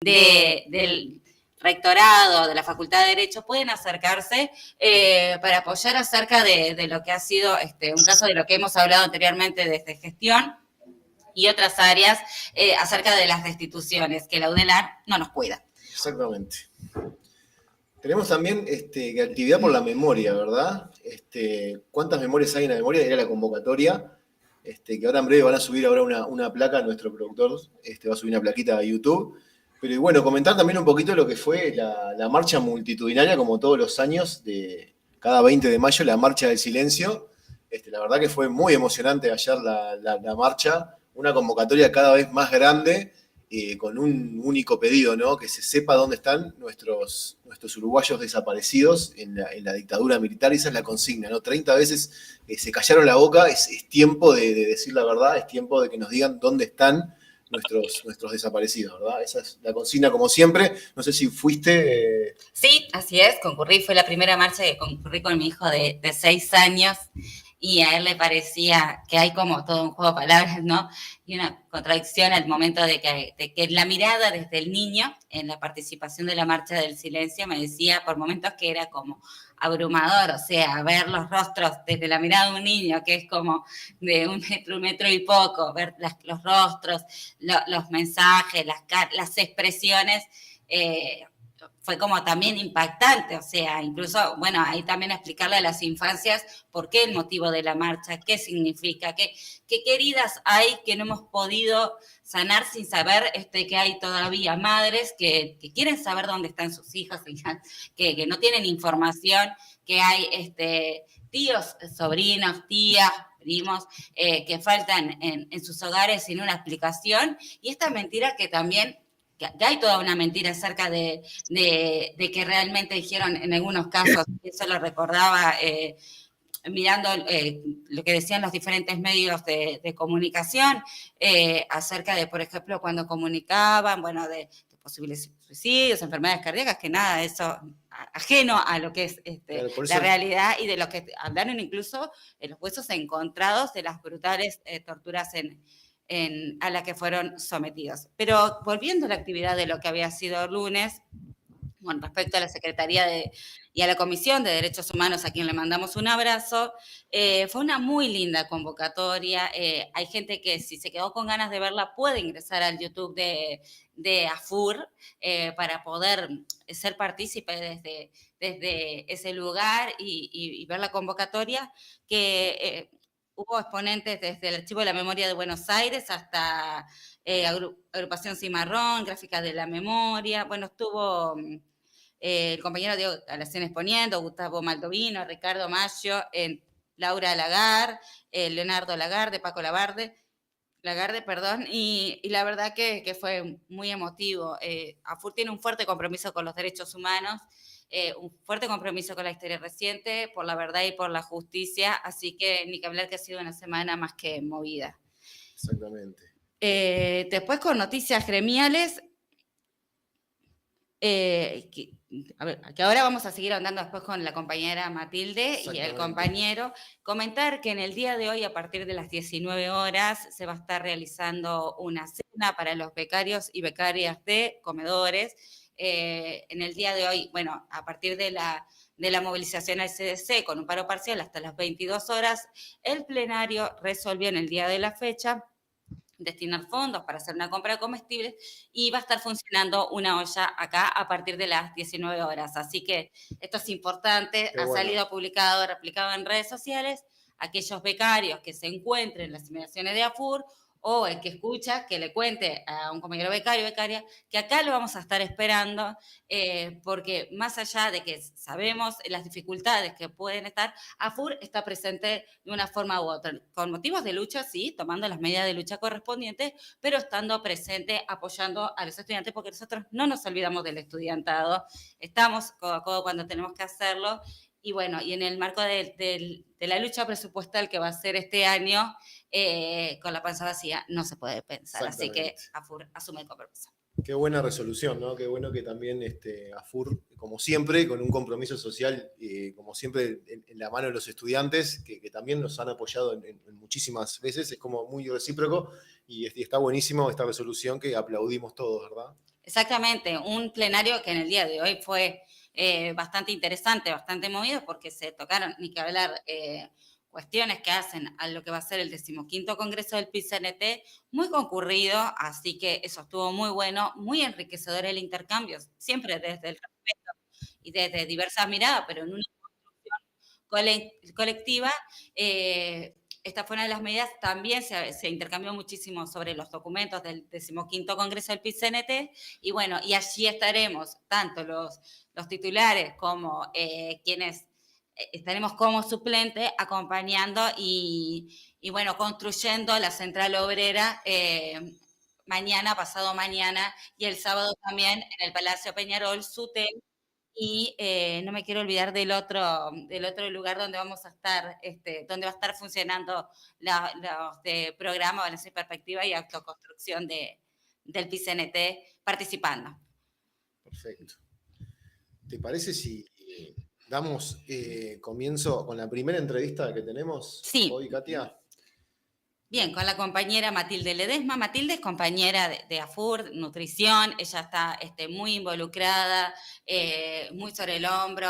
del rectorado, de la Facultad de Derecho, pueden acercarse para apoyar acerca de lo que ha sido un caso de lo que hemos hablado anteriormente desde gestión y otras áreas acerca de las destituciones, que la UDELAR no nos cuida. Exactamente. Tenemos también actividad por la memoria, ¿verdad? ¿Cuántas memorias hay en la memoria? Era la convocatoria, que ahora en breve van a subir ahora una placa a nuestro productor, va a subir una plaquita a YouTube. Pero bueno, comentar también un poquito lo que fue la marcha multitudinaria, como todos los años, de cada 20 de mayo, la Marcha del Silencio. La verdad que fue muy emocionante ayer la marcha, una convocatoria cada vez más grande, con un único pedido, ¿no? Que se sepa dónde están nuestros uruguayos desaparecidos en la dictadura militar. Esa es la consigna, ¿no? 30 veces se callaron la boca, es tiempo de decir la verdad, es tiempo de que nos digan dónde están nuestros desaparecidos, ¿verdad? Esa es la consigna, como siempre. No sé si fuiste... Sí, así es, concurrí, fue la primera marcha que concurrí con mi hijo de 6 años, y a él le parecía que hay como todo un juego de palabras, ¿no? Y una contradicción al momento de que la mirada desde el niño en la participación de la Marcha del Silencio me decía por momentos que era como abrumador, o sea, ver los rostros desde la mirada de un niño, que es como de un metro y poco, ver los rostros, los mensajes, las expresiones, fue como también impactante, o sea, incluso, bueno, ahí también explicarle a las infancias por qué el motivo de la marcha, qué significa, qué heridas hay que no hemos podido sanar sin saber que hay todavía madres que quieren saber dónde están sus hijos, que no tienen información, que hay tíos, sobrinos, tías, primos, que faltan en sus hogares sin una explicación, y esta mentira que también que hay toda una mentira acerca de que realmente dijeron en algunos casos, eso lo recordaba mirando lo que decían los diferentes medios de comunicación, acerca de, por ejemplo, cuando comunicaban, bueno, de posibles suicidios, enfermedades cardíacas, que nada, eso ajeno a lo que es claro, la realidad, y de lo que hablaron incluso en los huesos encontrados de las brutales torturas a la que fueron sometidos. Pero volviendo a la actividad de lo que había sido el lunes, bueno, respecto a la Secretaría y a la Comisión de Derechos Humanos, a quien le mandamos un abrazo, fue una muy linda convocatoria. Hay gente que si se quedó con ganas de verla puede ingresar al YouTube de AFUR para poder ser partícipe desde ese lugar y ver la convocatoria, que hubo exponentes desde el Archivo de la Memoria de Buenos Aires hasta Agrupación Cimarrón, Gráfica de la Memoria. Bueno, estuvo el compañero Diego Alacén exponiendo, Gustavo Maldovino, Ricardo Maggio, Laura Lagar, Leonardo Lagarde, Paco Lagarde, y la verdad que fue muy emotivo. AFUR tiene un fuerte compromiso con los derechos humanos, un fuerte compromiso con la historia reciente, por la verdad y por la justicia, así que ni que hablar que ha sido una semana más que movida. Exactamente. Después con noticias gremiales, que ahora vamos a seguir andando después con la compañera Matilde y el compañero, comentar que en el día de hoy, a partir de las 19 horas, se va a estar realizando una cena para los becarios y becarias de comedores. En el día de hoy, bueno, a partir de la movilización al CDC con un paro parcial hasta las 22 horas, el plenario resolvió en el día de la fecha destinar fondos para hacer una compra de comestibles, y va a estar funcionando una olla acá a partir de las 19 horas. Así que esto es importante, ha salido publicado, replicado en redes sociales. Aquellos becarios que se encuentren en las inmediaciones de AFUR, o el que escucha, que le cuente a un compañero becario o becaria, que acá lo vamos a estar esperando, porque más allá de que sabemos las dificultades que pueden estar, AFUR está presente de una forma u otra, con motivos de lucha, sí, tomando las medidas de lucha correspondientes, pero estando presente, apoyando a los estudiantes, porque nosotros no nos olvidamos del estudiantado, estamos codo a codo cuando tenemos que hacerlo. Y bueno, y en el marco de la lucha presupuestal que va a ser este año, con la panza vacía no se puede pensar. Así que AFUR asume el compromiso. Qué buena resolución, ¿no? Qué bueno que también AFUR, como siempre, con un compromiso social, como siempre, en la mano de los estudiantes, que también nos han apoyado en muchísimas veces, es como muy recíproco, y está buenísimo esta resolución que aplaudimos todos, ¿verdad? Exactamente, un plenario que en el día de hoy fue bastante interesante, bastante movido, porque se tocaron, ni que hablar, cuestiones que hacen a lo que va a ser el 15º Congreso del PIT-CNT, muy concurrido, así que eso estuvo muy bueno, muy enriquecedor el intercambio, siempre desde el respeto y desde diversas miradas, pero en una colectiva. Esta fue una de las medidas. También se intercambió muchísimo sobre los documentos del 15º Congreso del PIT-CNT, y bueno, y allí estaremos, tanto los titulares como quienes estaremos como suplente acompañando y bueno, construyendo la central obrera mañana, pasado mañana, y el sábado también en el Palacio Peñarol, SUTEP. Y no me quiero olvidar del otro lugar donde vamos a estar, donde va a estar funcionando los de programa, Balance y Perspectiva y Autoconstrucción del PIT-CNT participando. Perfecto. ¿Te parece si damos comienzo con la primera entrevista que tenemos hoy, Katia? Bien, con la compañera Matilde Ledesma. Matilde es compañera de AFUR, nutrición, ella está muy involucrada, muy sobre el hombro,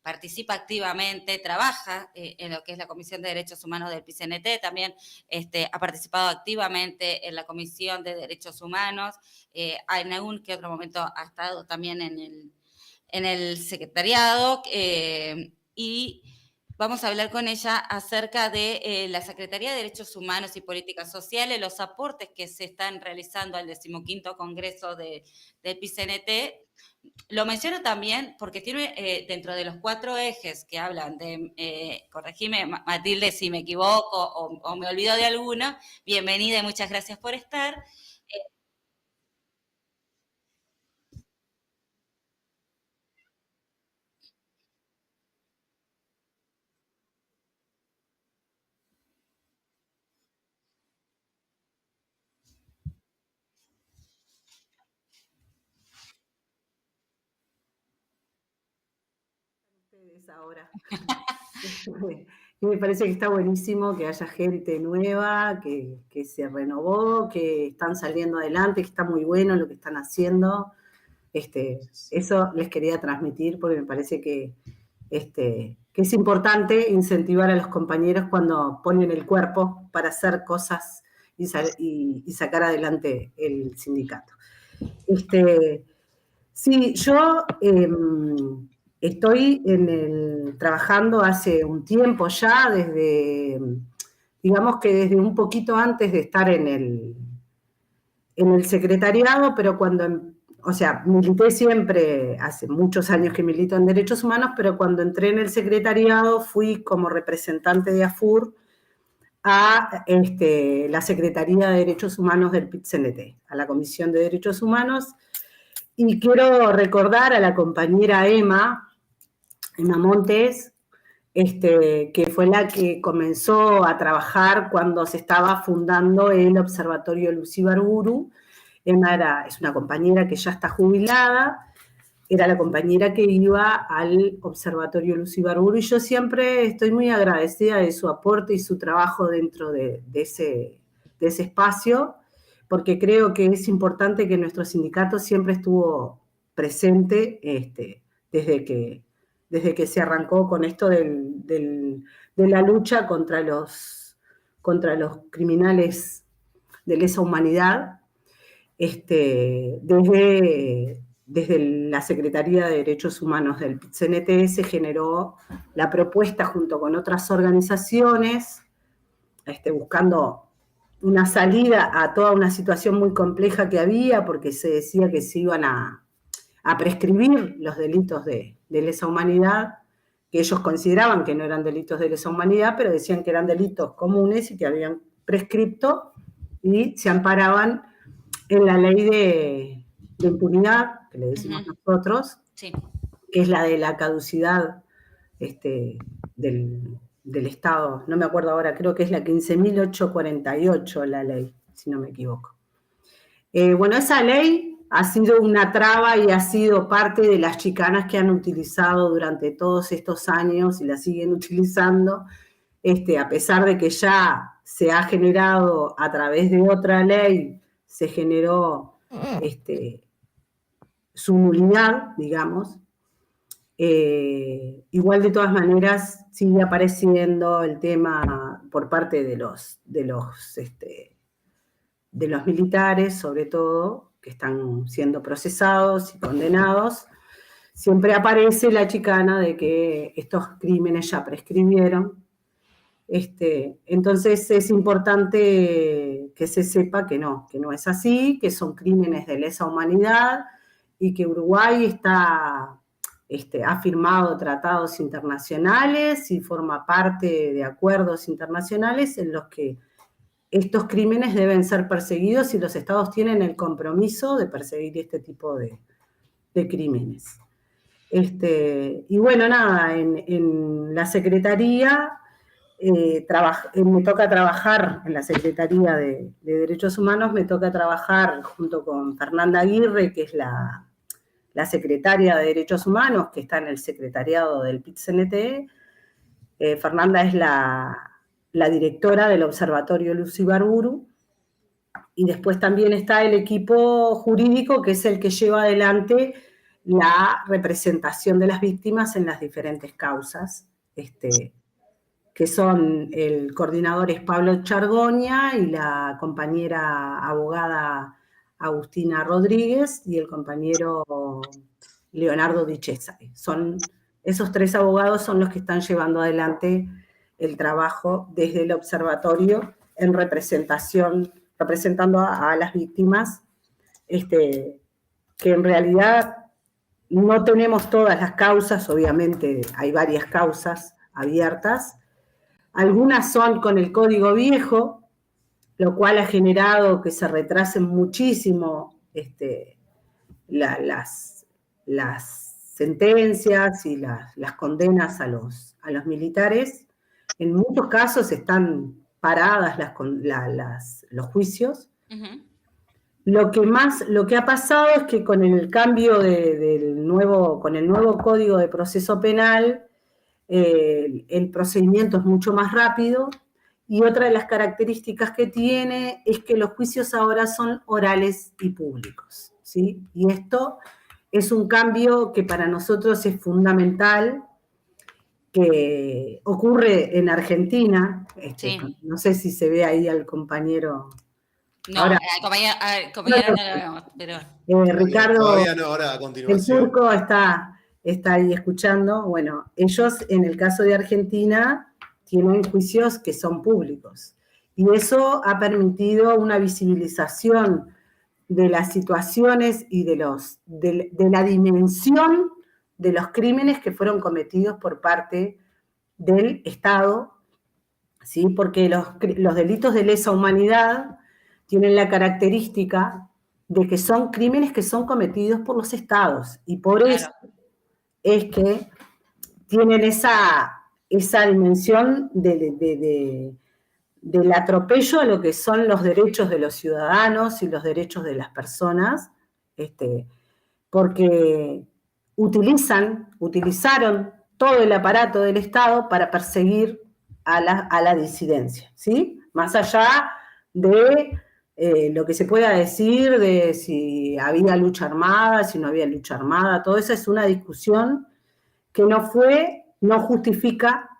participa activamente, trabaja en lo que es la Comisión de Derechos Humanos del PIT-CNT, también ha participado activamente en la Comisión de Derechos Humanos, en algún que otro momento ha estado también en el secretariado, y vamos a hablar con ella acerca de la Secretaría de Derechos Humanos y Políticas Sociales, los aportes que se están realizando al 15º Congreso del PIT-CNT. Lo menciono también porque tiene dentro de los 4 ejes que hablan de, corregime Matilde si me equivoco o me olvido de alguno, bienvenida y muchas gracias por estar. Ahora. Y me parece que está buenísimo que haya gente nueva, que se renovó, que están saliendo adelante, que está muy bueno lo que están haciendo. Eso les quería transmitir porque me parece que es importante incentivar a los compañeros cuando ponen el cuerpo para hacer cosas y sacar adelante el sindicato. Sí, yo estoy trabajando hace un tiempo ya, digamos que desde un poquito antes de estar en el secretariado, pero o sea, milité siempre, hace muchos años que milito en derechos humanos, pero cuando entré en el secretariado fui como representante de AFUR a la Secretaría de Derechos Humanos del PIT-CNT, a la Comisión de Derechos Humanos. Y quiero recordar a la compañera Emma Montes, que fue la que comenzó a trabajar cuando se estaba fundando el Observatorio Luz Ibarburu. Emma es una compañera que ya está jubilada, era la compañera que iba al Observatorio Luz Ibarburu, y yo siempre estoy muy agradecida de su aporte y su trabajo dentro de ese espacio, porque creo que es importante que nuestro sindicato siempre estuvo presente desde que se arrancó con esto de la lucha contra los criminales de lesa humanidad, desde la Secretaría de Derechos Humanos del PIT-CNT se generó la propuesta junto con otras organizaciones, buscando una salida a toda una situación muy compleja que había, porque se decía que se iban a prescribir los delitos de lesa humanidad, que ellos consideraban que no eran delitos de lesa humanidad, pero decían que eran delitos comunes y que habían prescripto, y se amparaban en la ley de impunidad, que le decimos nosotros, sí, que es la de la caducidad del Estado. No me acuerdo ahora, creo que es la 15.848 la ley, si no me equivoco. Bueno, esa ley ha sido una traba y ha sido parte de las chicanas que han utilizado durante todos estos años y la siguen utilizando, a pesar de que ya se ha generado a través de otra ley, se generó su nulidad, digamos. Igual de todas maneras sigue apareciendo el tema por parte de los militares, sobre todo, que están siendo procesados y condenados. Siempre aparece la chicana de que estos crímenes ya prescribieron. Entonces es importante que se sepa que no es así, que son crímenes de lesa humanidad y que Uruguay ha firmado tratados internacionales y forma parte de acuerdos internacionales en los que estos crímenes deben ser perseguidos y los estados tienen el compromiso de perseguir este tipo de crímenes. Y bueno, nada, en la Secretaría me toca trabajar en la Secretaría de Derechos Humanos, me toca trabajar junto con Fernanda Aguirre, que es la secretaria de Derechos Humanos, que está en el secretariado del PIT-CNT. Fernanda es la directora del Observatorio Luz Ibarburu, y después también está el equipo jurídico, que es el que lleva adelante la representación de las víctimas en las diferentes causas, que son el coordinador es Pablo Chargoña y la compañera abogada Agustina Rodríguez y el compañero Leonardo Di Cesare. Esos 3 abogados son los que están llevando adelante el trabajo desde el observatorio en representando a las víctimas, que en realidad no tenemos todas las causas, obviamente hay varias causas abiertas. Algunas son con el código viejo, lo cual ha generado que se retrasen muchísimo las sentencias y las condenas a los militares. En muchos casos están paradas los juicios. Uh-huh. Lo que ha pasado es que con el cambio con el nuevo Código de Proceso Penal, el procedimiento es mucho más rápido, y otra de las características que tiene es que los juicios ahora son orales y públicos, ¿sí? Y esto es un cambio que para nosotros es fundamental, que ocurre en Argentina. Sí. No sé si se ve ahí al compañero. No, ahora, compañero no lo vemos, pero... Ricardo, todavía no, ahora a continuación. El turco está ahí escuchando. Bueno, ellos en el caso de Argentina tienen juicios que son públicos, y eso ha permitido una visibilización de las situaciones y de la dimensión de los crímenes que fueron cometidos por parte del Estado, ¿sí? Porque los delitos de lesa humanidad tienen la característica de que son crímenes que son cometidos por los estados, y por eso es que tienen esa dimensión del atropello a lo que son los derechos de los ciudadanos y los derechos de las personas, porque utilizaron todo el aparato del Estado para perseguir a la disidencia, ¿sí? Más allá de lo que se pueda decir de si había lucha armada, si no había lucha armada, todo eso es una discusión que no justifica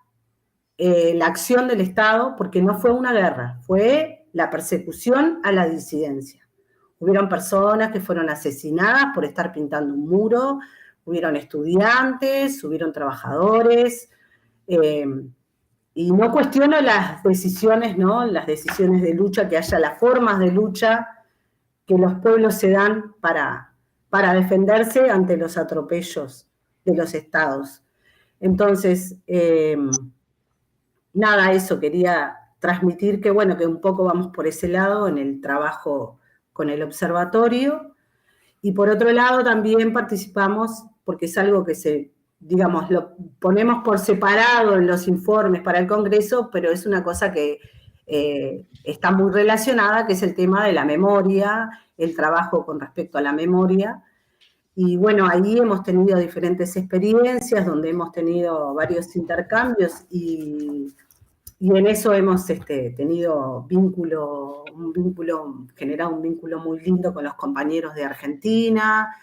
la acción del Estado, porque no fue una guerra, fue la persecución a la disidencia. Hubieron personas que fueron asesinadas por estar pintando un muro, hubieron estudiantes, hubieron trabajadores, y no cuestiono las decisiones, ¿no? Las decisiones de lucha, que haya las formas de lucha que los pueblos se dan para defenderse ante los atropellos de los estados. Entonces, nada, eso quería transmitir, que bueno, que un poco vamos por ese lado en el trabajo con el observatorio, y por otro lado también participamos, porque es algo que digamos, lo ponemos por separado en los informes para el Congreso, pero es una cosa que está muy relacionada, que es el tema de la memoria, el trabajo con respecto a la memoria. Y bueno, ahí hemos tenido diferentes experiencias, donde hemos tenido varios intercambios, y en eso hemos tenido generado un vínculo muy lindo con los compañeros de Argentina,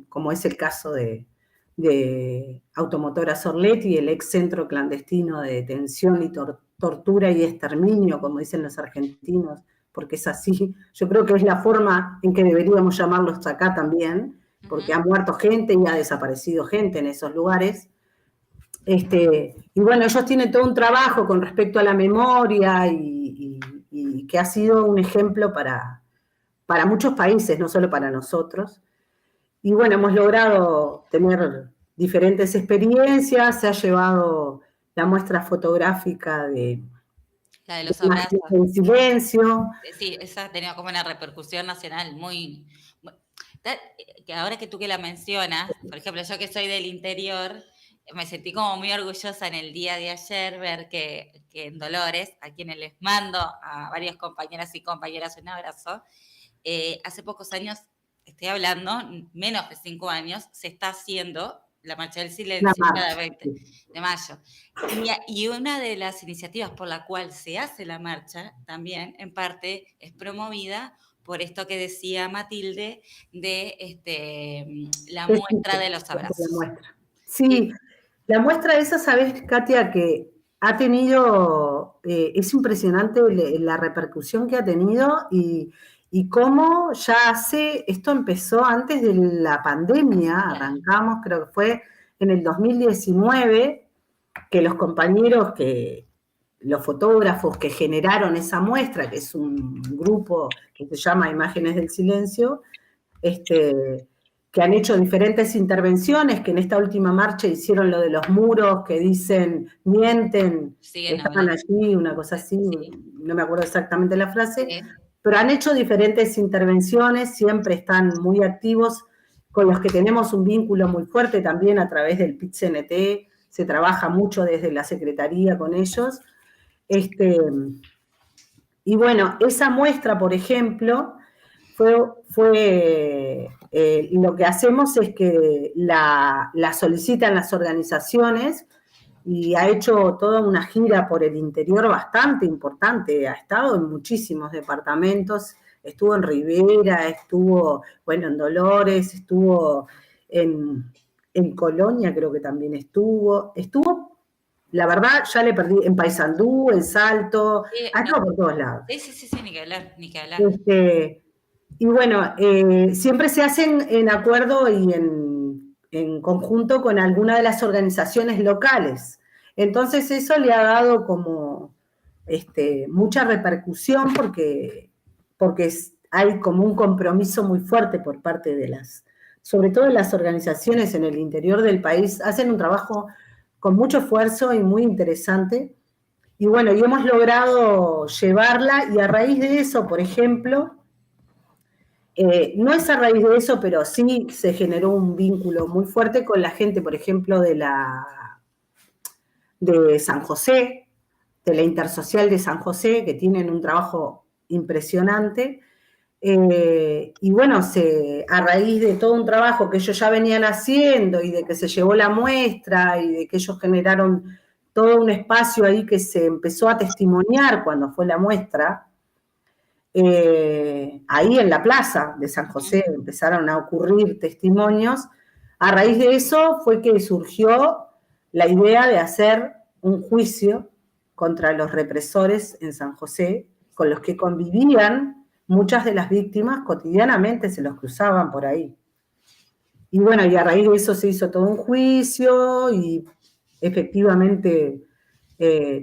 como es el caso de Automotora Sorletti, el ex centro clandestino de detención y tortura y exterminio, como dicen los argentinos, porque es así. Yo creo que es la forma en que deberíamos llamarlos acá también, porque ha muerto gente y ha desaparecido gente en esos lugares. Y bueno, ellos tienen todo un trabajo con respecto a la memoria y que ha sido un ejemplo para muchos países, no solo para nosotros. Y bueno, hemos logrado tener diferentes experiencias, se ha llevado la muestra fotográfica de La de los abrazos. en silencio. Sí, esa ha tenido como una repercusión nacional que ahora que tú que la mencionas, por ejemplo, yo que soy del interior, me sentí como muy orgullosa en el día de ayer ver que en Dolores, a quienes les mando a varias compañeras y compañeras un abrazo, hace pocos años, estoy hablando, menos de 5 años, se está haciendo la Marcha del Silencio cada 20 de mayo. Y una de las iniciativas por la cual se hace la marcha también, en parte, es promovida por esto que decía Matilde de la muestra de los abrazos. Sí, la muestra esa, ¿sabes, Katia? Que ha tenido, es impresionante la repercusión que ha tenido y cómo ya esto empezó antes de la pandemia, arrancamos, creo que fue en el 2019, que los compañeros, los fotógrafos que generaron esa muestra, que es un grupo que se llama Imágenes del Silencio, que han hecho diferentes intervenciones, que en esta última marcha hicieron lo de los muros que dicen, mienten, estaban allí, una cosa así, no me acuerdo exactamente la frase, pero han hecho diferentes intervenciones, siempre están muy activos, con los que tenemos un vínculo muy fuerte también a través del PIT-CNT, se trabaja mucho desde la Secretaría con ellos. Y bueno, esa muestra, por ejemplo, fue lo que hacemos es que la solicitan las organizaciones y ha hecho toda una gira por el interior bastante importante, ha estado en muchísimos departamentos, estuvo en Rivera, estuvo, bueno, en Dolores, estuvo en Colonia, creo que también estuvo, la verdad, ya le perdí, en Paysandú, en Salto, no, por todos lados. Sí, ni que hablar, ni que hablar. Y bueno, siempre se hacen en acuerdo y en conjunto con alguna de las organizaciones locales. Entonces eso le ha dado como mucha repercusión porque hay como un compromiso muy fuerte por parte de sobre todo las organizaciones en el interior del país, hacen un trabajo con mucho esfuerzo y muy interesante. Y bueno, y hemos logrado llevarla y a raíz de eso, por ejemplo, no es a raíz de eso, pero sí se generó un vínculo muy fuerte con la gente, por ejemplo, de San José, de la Intersocial de San José, que tienen un trabajo impresionante. Y bueno, a raíz de todo un trabajo que ellos ya venían haciendo y de que se llevó la muestra y de que ellos generaron todo un espacio ahí que se empezó a testimoniar cuando fue la muestra, ahí en la plaza de San José empezaron a ocurrir testimonios. A raíz de eso fue que surgió la idea de hacer un juicio contra los represores en San José, con los que convivían muchas de las víctimas, cotidianamente se los cruzaban por ahí. Y bueno, y a raíz de eso se hizo todo un juicio y efectivamente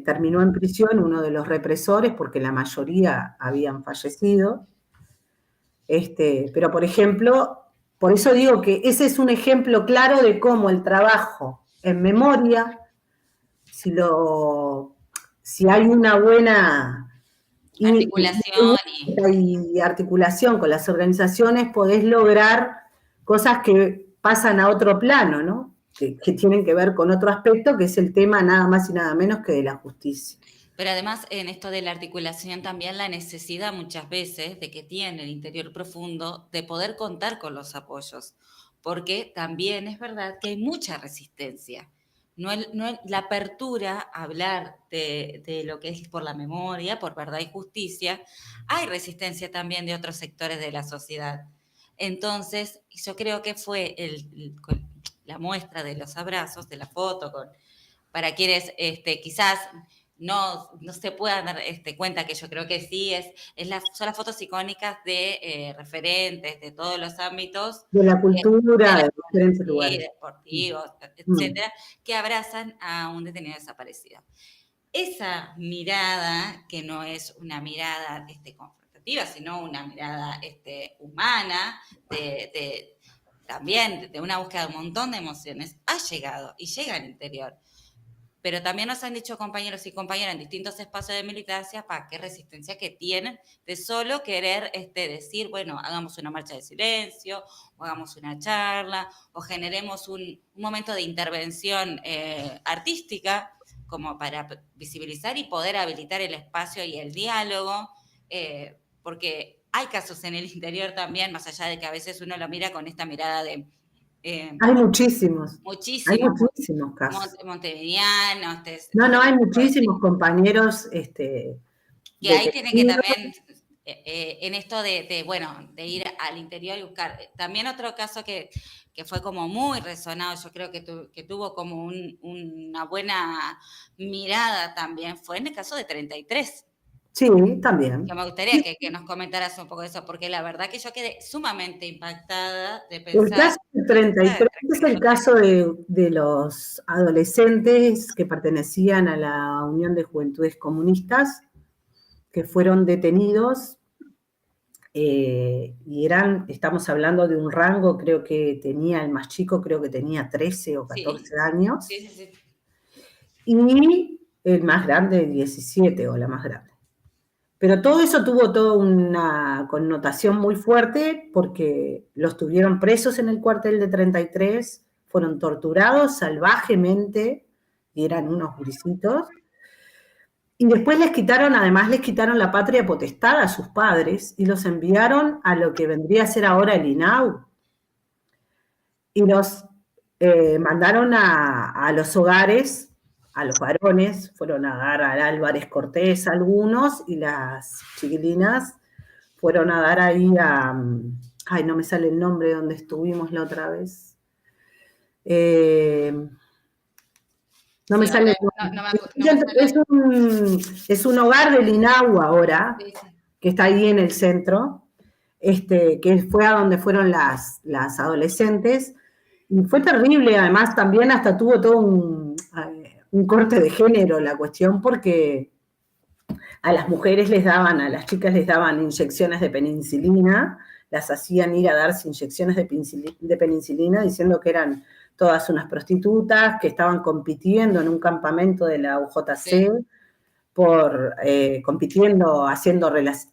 terminó en prisión uno de los represores porque la mayoría habían fallecido. Pero, por ejemplo, por eso digo que ese es un ejemplo claro de cómo el trabajo en memoria, si hay una buena articulación con las organizaciones, podés lograr cosas que pasan a otro plano, ¿no? Que tienen que ver con otro aspecto, que es el tema nada más y nada menos que de la justicia. Pero además, en esto de la articulación, también la necesidad muchas veces de que tiene el interior profundo de poder contar con los apoyos, porque también es verdad que hay mucha resistencia. La apertura a hablar de lo que es por la memoria, por verdad y justicia, hay resistencia también de otros sectores de la sociedad. Entonces, yo creo que fue la muestra de los abrazos, de la foto, para quienes quizás no se puedan dar cuenta, que yo creo que sí, son las fotos icónicas de referentes de todos los ámbitos. De la cultura, de diferentes lugares. Deportivos, etcétera, que abrazan a un detenido desaparecido. Esa mirada, que no es una mirada confrontativa, sino una mirada humana, también de una búsqueda de un montón de emociones, ha llegado y llega al interior. Pero también nos han dicho compañeros y compañeras en distintos espacios de militancia, qué resistencia que tienen de solo querer decir, bueno, hagamos una marcha de silencio, o hagamos una charla, o generemos un momento de intervención artística, como para visibilizar y poder habilitar el espacio y el diálogo, porque hay casos en el interior también, más allá de que a veces uno lo mira con esta mirada de... hay muchísimos. Muchísimos. Hay muchísimos casos. Montevideanos. No, hay muchísimos compañeros. Que ahí tiene que también, en esto de ir al interior y buscar. También otro caso que fue como muy resonado, yo creo que tuvo como una buena mirada también, fue en el caso de 33. Sí, también. Que me gustaría que nos comentaras un poco de eso, porque la verdad que yo quedé sumamente impactada de pensar... El caso de 33 es el caso de los adolescentes que pertenecían a la Unión de Juventudes Comunistas, que fueron detenidos, y estamos hablando de un rango, creo que tenía, el más chico creo que tenía 13 o 14 años, sí. Y el más grande 17 o la más grande. Pero todo eso tuvo toda una connotación muy fuerte porque los tuvieron presos en el cuartel de 33, fueron torturados salvajemente, y eran unos gurisitos, y después además les quitaron la patria potestad a sus padres y los enviaron a lo que vendría a ser ahora el INAU. Y los mandaron a los hogares, a los varones, fueron a dar al Álvarez Cortés algunos, y las chiquilinas fueron a dar ahí ay, no me sale el nombre donde estuvimos la otra vez. No me sale. Es un hogar del INAU ahora, que está ahí en el centro, que fue a donde fueron las adolescentes, y fue terrible. Además también hasta tuvo todo un corte de género la cuestión, porque a las chicas les daban inyecciones de penicilina, las hacían ir a darse inyecciones de penicilina diciendo que eran todas unas prostitutas que estaban compitiendo en un campamento de la UJC, compitiendo,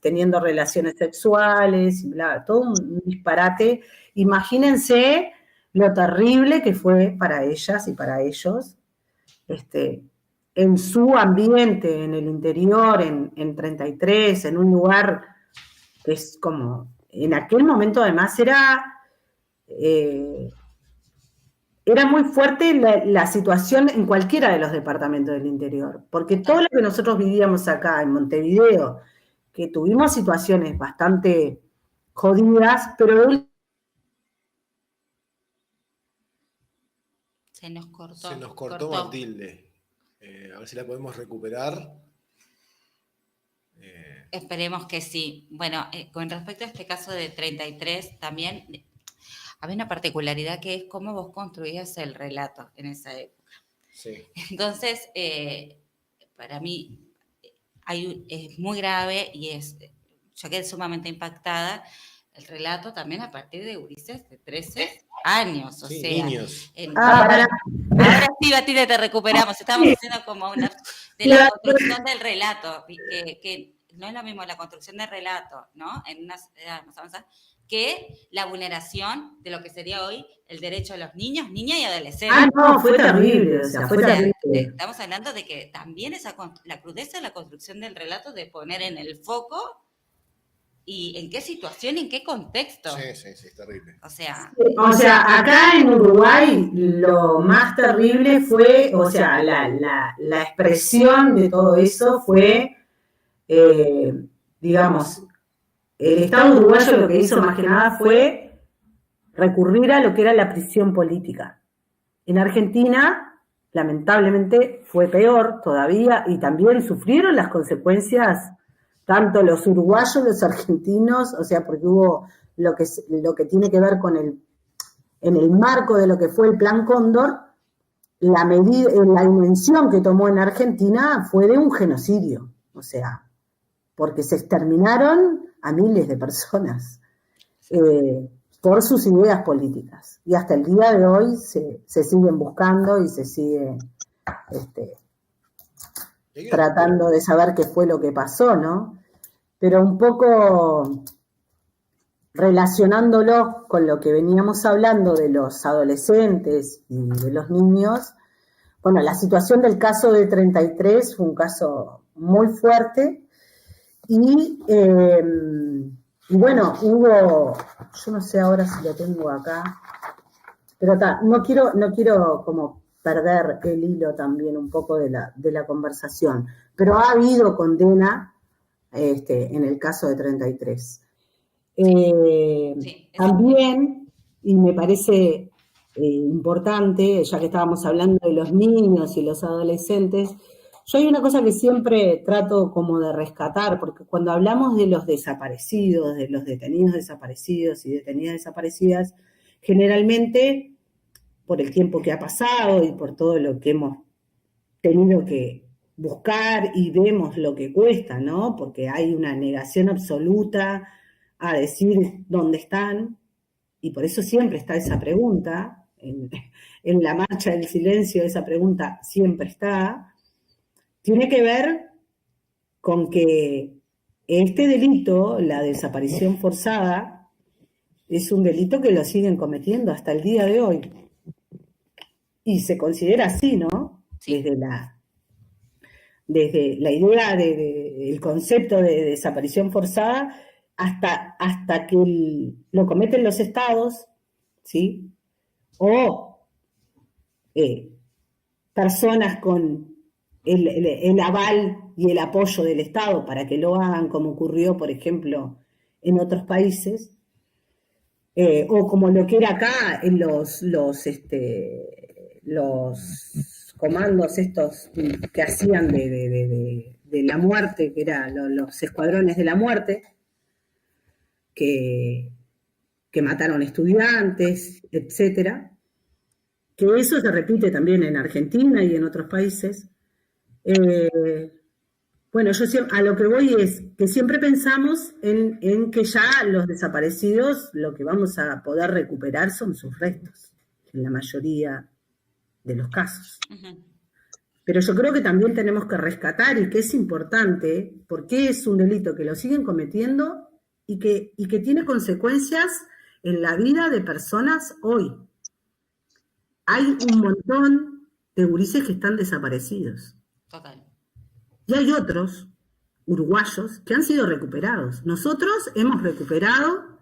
teniendo relaciones sexuales, y bla, todo un disparate. Imagínense lo terrible que fue para ellas y para ellos, en su ambiente, en el interior, en 33, en un lugar que es como, en aquel momento además era muy fuerte la situación en cualquiera de los departamentos del interior, porque todo lo que nosotros vivíamos acá en Montevideo, que tuvimos situaciones bastante jodidas, pero... Se nos cortó Matilde. A ver si la podemos recuperar. Esperemos que sí. Bueno, con respecto a este caso de 33, también había una particularidad que es cómo vos construías el relato en esa época. Sí. Entonces, para mí es muy grave y yo quedé sumamente impactada. El relato también a partir de gurises de 13 años, o sí, sea. Niños. Ahora sí, Batilde, te recuperamos. Estamos haciendo como de la construcción del relato, que no es lo mismo la construcción del relato, ¿no? En unas edades más avanzadas, que la vulneración de lo que sería hoy el derecho de los niños, niñas y adolescentes. Ah, no, fue terrible, fue terrible. Estamos hablando de que también la crudeza de la construcción del relato, de poner en el foco y en qué situación, en qué contexto. Sí, es terrible. O sea, acá en Uruguay lo más terrible fue, la expresión de todo eso fue, digamos, el Estado uruguayo lo que hizo más que nada fue recurrir a lo que era la prisión política. En Argentina, lamentablemente, fue peor todavía y también sufrieron las consecuencias tanto los uruguayos, los argentinos, o sea, porque hubo lo que tiene que ver con en el marco de lo que fue el Plan Cóndor, la dimensión que tomó en Argentina fue de un genocidio, o sea, porque se exterminaron a miles de personas por sus ideas políticas. Y hasta el día de hoy se siguen buscando y se sigue tratando de saber qué fue lo que pasó, ¿no? Pero un poco relacionándolo con lo que veníamos hablando de los adolescentes y de los niños, bueno, la situación del caso de 33 fue un caso muy fuerte y bueno, hubo, yo no sé ahora si lo tengo acá, pero no quiero como perder el hilo también un poco de la conversación, pero ha habido condena en el caso de 33. También, y me parece importante, ya que estábamos hablando de los niños y los adolescentes, yo hay una cosa que siempre trato como de rescatar, porque cuando hablamos de los desaparecidos, de los detenidos desaparecidos y detenidas desaparecidas, generalmente, por el tiempo que ha pasado y por todo lo que hemos tenido que buscar y vemos lo que cuesta, ¿no? Porque hay una negación absoluta a decir dónde están, y por eso siempre está esa pregunta, en la marcha del silencio esa pregunta siempre está, tiene que ver con que este delito, la desaparición forzada, es un delito que lo siguen cometiendo hasta el día de hoy. Y se considera así, ¿no? Sí. Desde la idea del concepto de desaparición forzada hasta que lo cometen los estados, ¿sí? O personas con el aval y el apoyo del Estado para que lo hagan, como ocurrió, por ejemplo, en otros países, o como lo que era acá en los comandos estos que hacían de la muerte, que eran los escuadrones de la muerte, que mataron estudiantes, etcétera, que eso se repite también en Argentina y en otros países. Bueno, yo a lo que voy es que siempre pensamos en que ya los desaparecidos lo que vamos a poder recuperar son sus restos, en la mayoría de los casos. Uh-huh. Pero yo creo que también tenemos que rescatar, y que es importante, porque es un delito que lo siguen cometiendo y que tiene consecuencias en la vida de personas hoy. Hay un montón de gurises que están desaparecidos. Total. Y hay otros uruguayos que han sido recuperados. Nosotros hemos recuperado,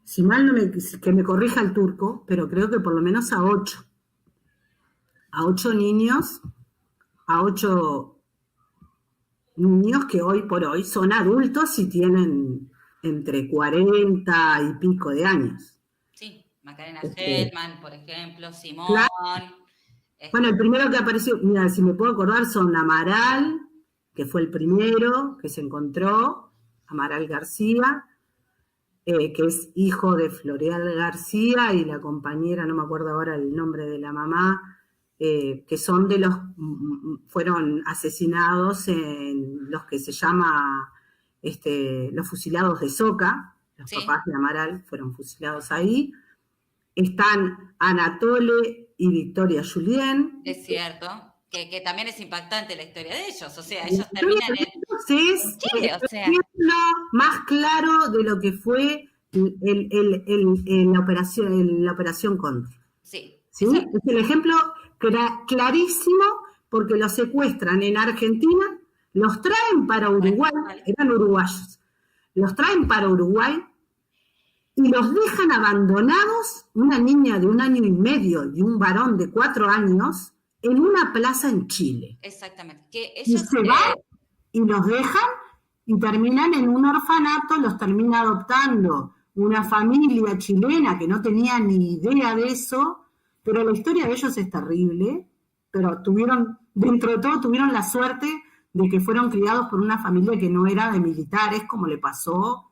si mal que me corrija el turco, pero creo que por lo menos a 8. A 8 niños, que hoy por hoy son adultos y tienen entre 40 y pico de años. Sí, Macarena Feldman, por ejemplo, Simón. Claro. Bueno, el primero que apareció, mira, si me puedo acordar, son Amaral, que fue el primero que se encontró, Amaral García, que es hijo de Floreal García, y la compañera, no me acuerdo ahora el nombre de la mamá, que son fueron asesinados en los que se llama los fusilados de Soca, los papás de Amaral fueron fusilados ahí. Están Anatole y Victoria Julien. Es cierto, que también es impactante la historia de ellos, o sea, ellos terminan en Chile, o sea. El ejemplo más claro de lo que fue la operación Cóndor. Sí. ¿Sí? Es el ejemplo clarísimo, porque los secuestran en Argentina, los traen para Uruguay, eran uruguayos, los traen para Uruguay y los dejan abandonados, una niña de 1 año y medio y un varón de 4 años, en una plaza en Chile. Exactamente. Y se van y los dejan y terminan en un orfanato, los termina adoptando una familia chilena que no tenía ni idea de eso, pero la historia de ellos es terrible, pero dentro de todo, tuvieron la suerte de que fueron criados por una familia que no era de militares, como le pasó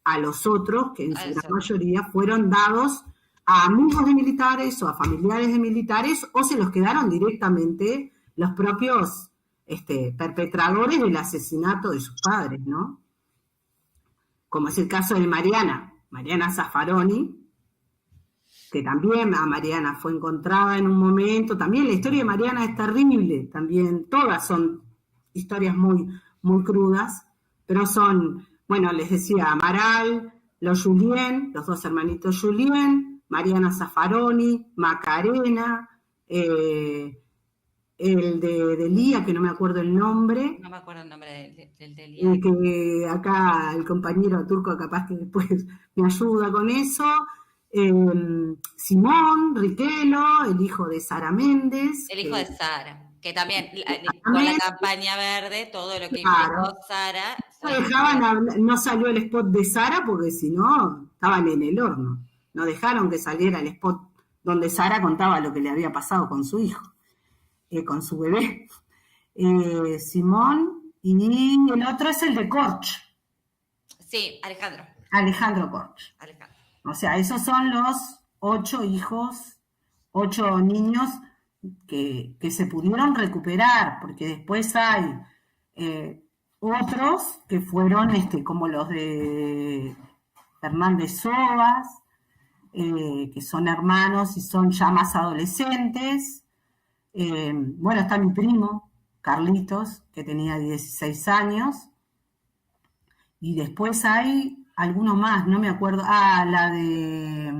a los otros, que en su gran mayoría fueron dados a amigos de militares o a familiares de militares, o se los quedaron directamente los propios perpetradores del asesinato de sus padres, ¿no? Como es el caso de Mariana Zaffaroni, que también a Mariana fue encontrada en un momento. También la historia de Mariana es terrible, también todas son historias muy, muy crudas, pero son, bueno, les decía, Amaral, los Julien, los dos hermanitos Julien, Mariana Zaffaroni, Macarena, el de Lía, que no me acuerdo el nombre. No me acuerdo el nombre del de Lía. Que acá el compañero turco capaz que después me ayuda con eso. Simón Riquelo, el hijo de Sara Méndez. El hijo de Sara, que también con la campaña verde, todo lo que implicó Sara. No salió el spot de Sara porque si no, estaban en el horno. No dejaron que saliera el spot donde Sara contaba lo que le había pasado con su hijo. Con su bebé, Simón, y el otro es el de Corch. Sí, Alejandro Corch. O sea, esos son los 8 hijos, 8 niños que se pudieron recuperar, porque después hay otros que fueron como los de Fernández Sobas, que son hermanos y son ya más adolescentes. Bueno, está mi primo, Carlitos, que tenía 16 años. Y después hay alguno más, no me acuerdo. La de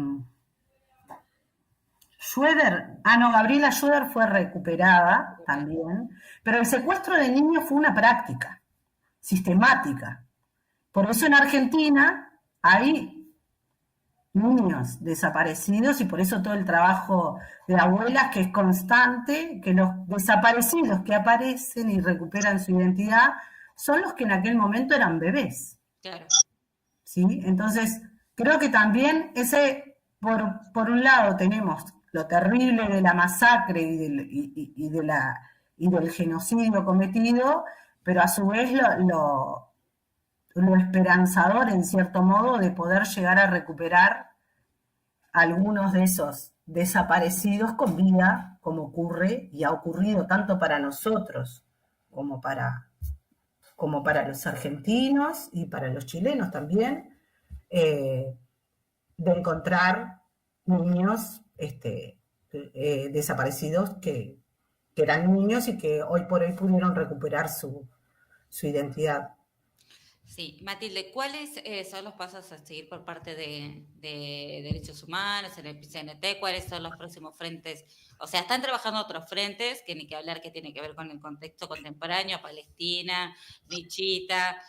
Schroeder. No, Gabriela Schroeder fue recuperada también. Pero el secuestro de niños fue una práctica sistemática. Por eso en Argentina hay niños desaparecidos y por eso todo el trabajo de abuelas que es constante, que los desaparecidos que aparecen y recuperan su identidad son los que en aquel momento eran bebés. Claro. ¿Sí? Entonces, creo que también por un lado tenemos lo terrible de la masacre y del genocidio cometido, pero a su vez lo esperanzador, en cierto modo, de poder llegar a recuperar algunos de esos desaparecidos con vida, como ocurre y ha ocurrido tanto para nosotros como para los argentinos y para los chilenos también, de encontrar niños desaparecidos que eran niños y que hoy por hoy pudieron recuperar su identidad. Sí, Matilde, ¿cuáles son los pasos a seguir por parte de Derechos Humanos, en el PCNT? ¿Cuáles son los próximos frentes? O sea, están trabajando otros frentes, que ni que hablar, que tiene que ver con el contexto contemporáneo, Palestina, Lichita.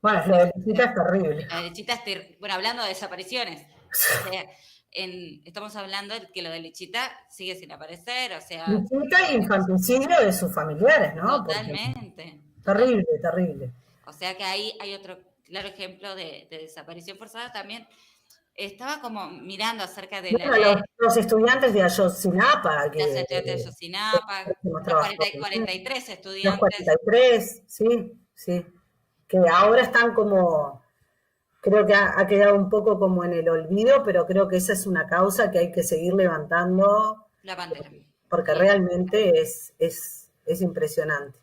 Bueno, lo de Lichita es terrible. La de Lichita bueno, hablando de desapariciones. O sea, estamos hablando de que lo de Lichita sigue sin aparecer, o sea... Lichita y infanticidio de sus familiares, ¿no? Totalmente. Terrible, terrible. O sea que ahí hay otro claro ejemplo de desaparición forzada. También estaba como mirando acerca de los estudiantes de Ayotzinapa. Los estudiantes de Ayotzinapa, los 43 estudiantes. Los 43, sí. Que ahora están como, creo que ha quedado un poco como en el olvido, pero creo que esa es una causa que hay que seguir levantando. La bandera. Porque realmente es impresionante.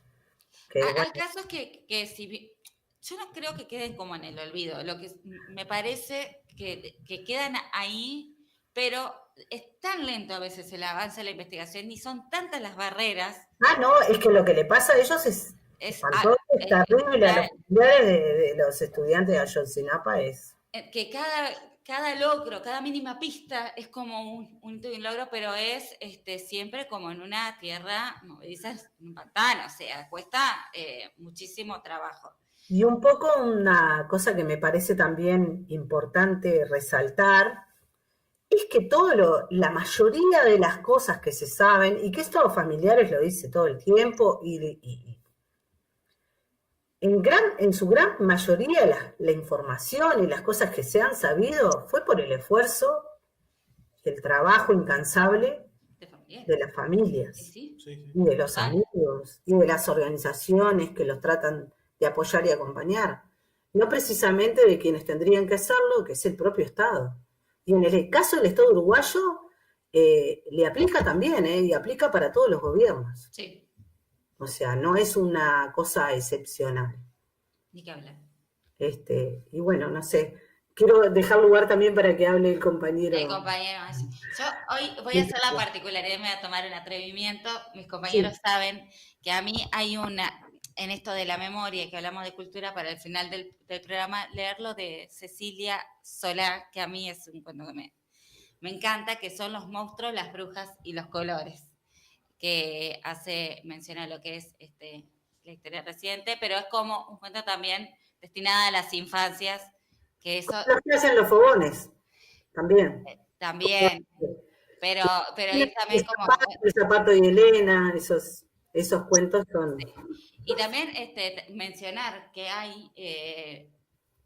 Hay casos que si yo no creo que queden como en el olvido, lo que me parece que quedan ahí, pero es tan lento a veces el avance de la investigación y son tantas las barreras. No, es que lo que le pasa a ellos es terrible. A los familiares de los estudiantes de Ayotzinapa es... Que cada logro, cada mínima pista es como un logro, pero es siempre como en una tierra movediza, en un pantano, o sea, cuesta muchísimo trabajo. Y un poco una cosa que me parece también importante resaltar es que la mayoría de las cosas que se saben, y que estos familiares lo dice todo el tiempo, y en su gran mayoría la información y las cosas que se han sabido fue por el esfuerzo y el trabajo incansable De familia. de las familias Sí. y de los Total. amigos y de las organizaciones que los tratan de apoyar y acompañar. No precisamente de quienes tendrían que hacerlo, que es el propio Estado. Y en el caso del Estado uruguayo, le aplica también, y aplica para todos los gobiernos. Sí, O sea, no es una cosa excepcional. ni que hablar. Y bueno, no sé, quiero dejar lugar también para que hable el compañero. El compañero, yo hoy voy a hacer la particularidad, me voy a tomar un atrevimiento. Mis compañeros saben que a mí hay en esto de la memoria, que hablamos de cultura, para el final del programa, leerlo de Cecilia Solá, que a mí es un cuento que me encanta, que son los monstruos, las brujas y los colores, que hace mención a lo que es la historia reciente, pero es como un cuento también destinado a las infancias, que eso Los que hacen los fogones, también. también, pero es también como... El zapato y Elena, esos cuentos son... Sí. Y también mencionar que hay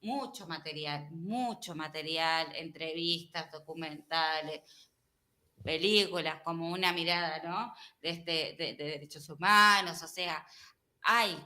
mucho material, entrevistas, documentales, películas, como una mirada, ¿no? De derechos humanos, o sea, hay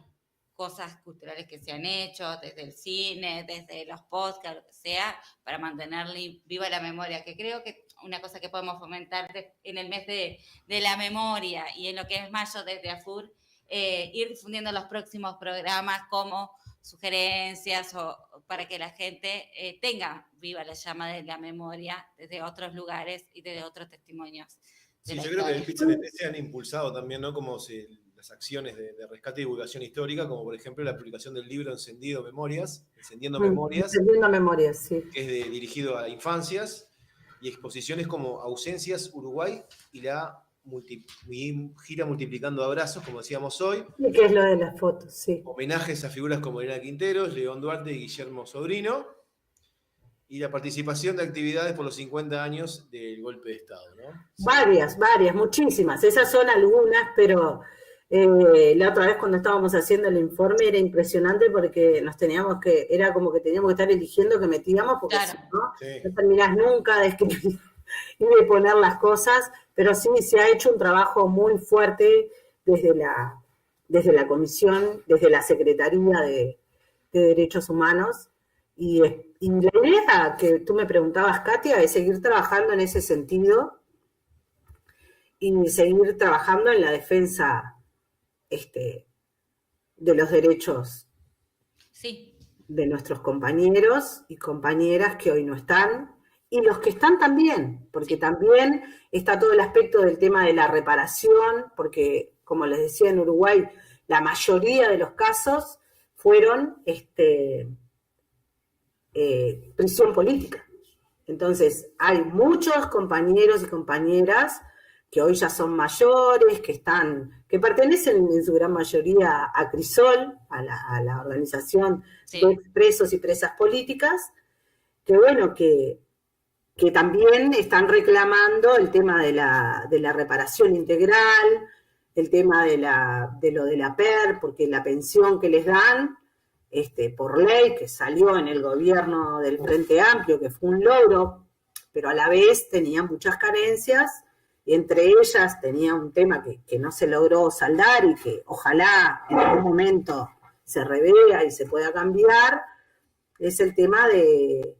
cosas culturales que se han hecho desde el cine, desde los podcasts, lo que sea, para mantenerle viva la memoria, que creo que una cosa que podemos fomentar en el mes de la memoria y en lo que es mayo desde AFUR, ir difundiendo los próximos programas como sugerencias o para que la gente tenga viva la llama de la memoria desde otros lugares y desde otros testimonios. Sí, yo creo que el PIT-CNT se han impulsado también, ¿no? Como las acciones de rescate y divulgación histórica, como por ejemplo la publicación del libro Encendiendo Memorias, Encendiendo Memorias, sí. Que es dirigido a infancias, y exposiciones como Ausencias Uruguay y la gira Multiplicando Abrazos, como decíamos hoy. Y que es lo de las fotos, sí. Homenajes a figuras como Elena Quinteros, León Duarte y Guillermo Sobrino. Y la participación de actividades por los 50 años del golpe de Estado, ¿no? Varias, muchísimas. Esas son algunas, pero la otra vez cuando estábamos haciendo el informe era impresionante porque era como que teníamos que estar eligiendo que metíamos, porque claro. Si no terminás nunca de escribir y de poner las cosas, pero sí se ha hecho un trabajo muy fuerte desde la Comisión, desde la Secretaría de Derechos Humanos. Y la idea que tú me preguntabas, Katia, es seguir trabajando en ese sentido y seguir trabajando en la defensa de los derechos de nuestros compañeros y compañeras que hoy no están, y los que están también, porque también está todo el aspecto del tema de la reparación, porque, como les decía, en Uruguay la mayoría de los casos fueron prisión política. Entonces, hay muchos compañeros y compañeras que hoy ya son mayores, que pertenecen en su gran mayoría a CRISOL, a la organización de presos y presas políticas, que bueno, que también están reclamando el tema de la reparación integral, el tema de lo de la PER, porque la pensión que les dan por ley, que salió en el gobierno del Frente Amplio, que fue un logro, pero a la vez tenía muchas carencias, y entre ellas tenía un tema que no se logró saldar y que ojalá en algún momento se revea y se pueda cambiar, es el tema de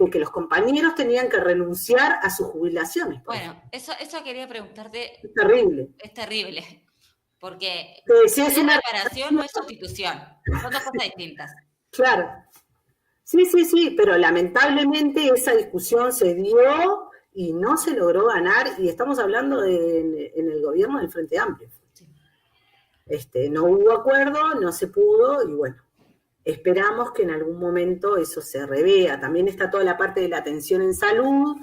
que los compañeros tenían que renunciar a sus jubilaciones. Bueno, eso quería preguntarte. Es terrible. Es terrible. Porque si es una reparación no es sustitución, son dos cosas distintas. Claro. Sí, pero lamentablemente esa discusión se dio y no se logró ganar, y estamos hablando en el gobierno del Frente Amplio. Sí. No hubo acuerdo, no se pudo, y bueno, esperamos que en algún momento eso se revea. También está toda la parte de la atención en salud,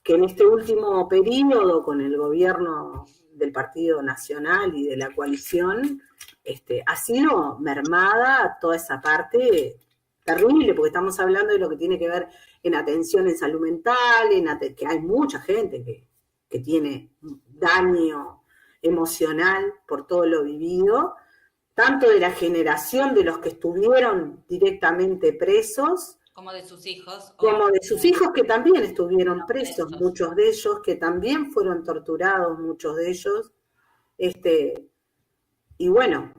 que en este último periodo con el gobierno del Partido Nacional y de la coalición, ha sido mermada toda esa parte terrible, porque estamos hablando de lo que tiene que ver en atención en salud mental, que hay mucha gente que tiene daño emocional por todo lo vivido, tanto de la generación de los que estuvieron directamente presos, como de sus hijos. Como de sus hijos que también estuvieron presos, muchos de ellos, que también fueron torturados, muchos de ellos. Y bueno,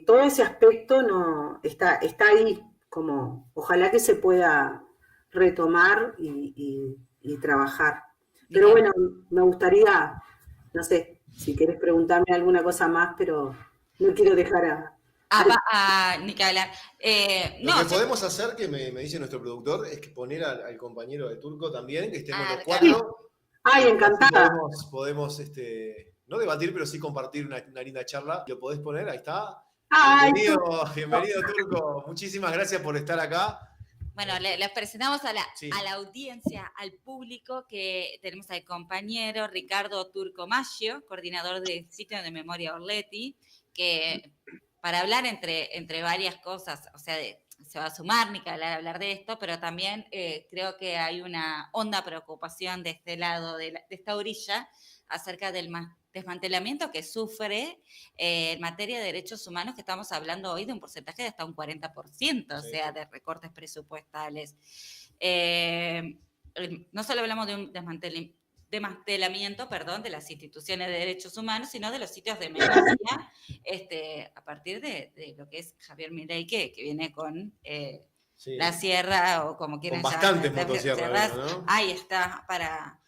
todo ese aspecto no está ahí, como ojalá que se pueda retomar y trabajar. Pero bueno, me gustaría, no sé, si querés preguntarme alguna cosa más, pero no quiero dejar Ni que hablar. Lo que podemos hacer, que me dice nuestro productor, es que poner al compañero de Turco también, que estemos los cuatro. Ay, encantada. Podemos no debatir, pero sí compartir una linda charla. ¿Lo podés poner? Ahí está. Ay, bienvenido Turco. Muchísimas gracias por estar acá. Bueno, les presentamos a la audiencia, al público, que tenemos al compañero Ricardo Turco Maggio, coordinador del sitio de Memoria Orletti, que para hablar entre varias cosas, o sea, se va a sumar ni que hablar de esto, pero también creo que hay una honda preocupación de este lado, de esta orilla, acerca del desmantelamiento que sufre en materia de derechos humanos, que estamos hablando hoy de un porcentaje de hasta un 40%, o sea, de recortes presupuestales. No solo hablamos de un desmantelamiento de las instituciones de derechos humanos, sino de los sitios de memoria, a partir de lo que es Javier Milei, que viene con la sierra, o como quieran llamar. Con bastantes motosierras, ¿no? Ahí está, para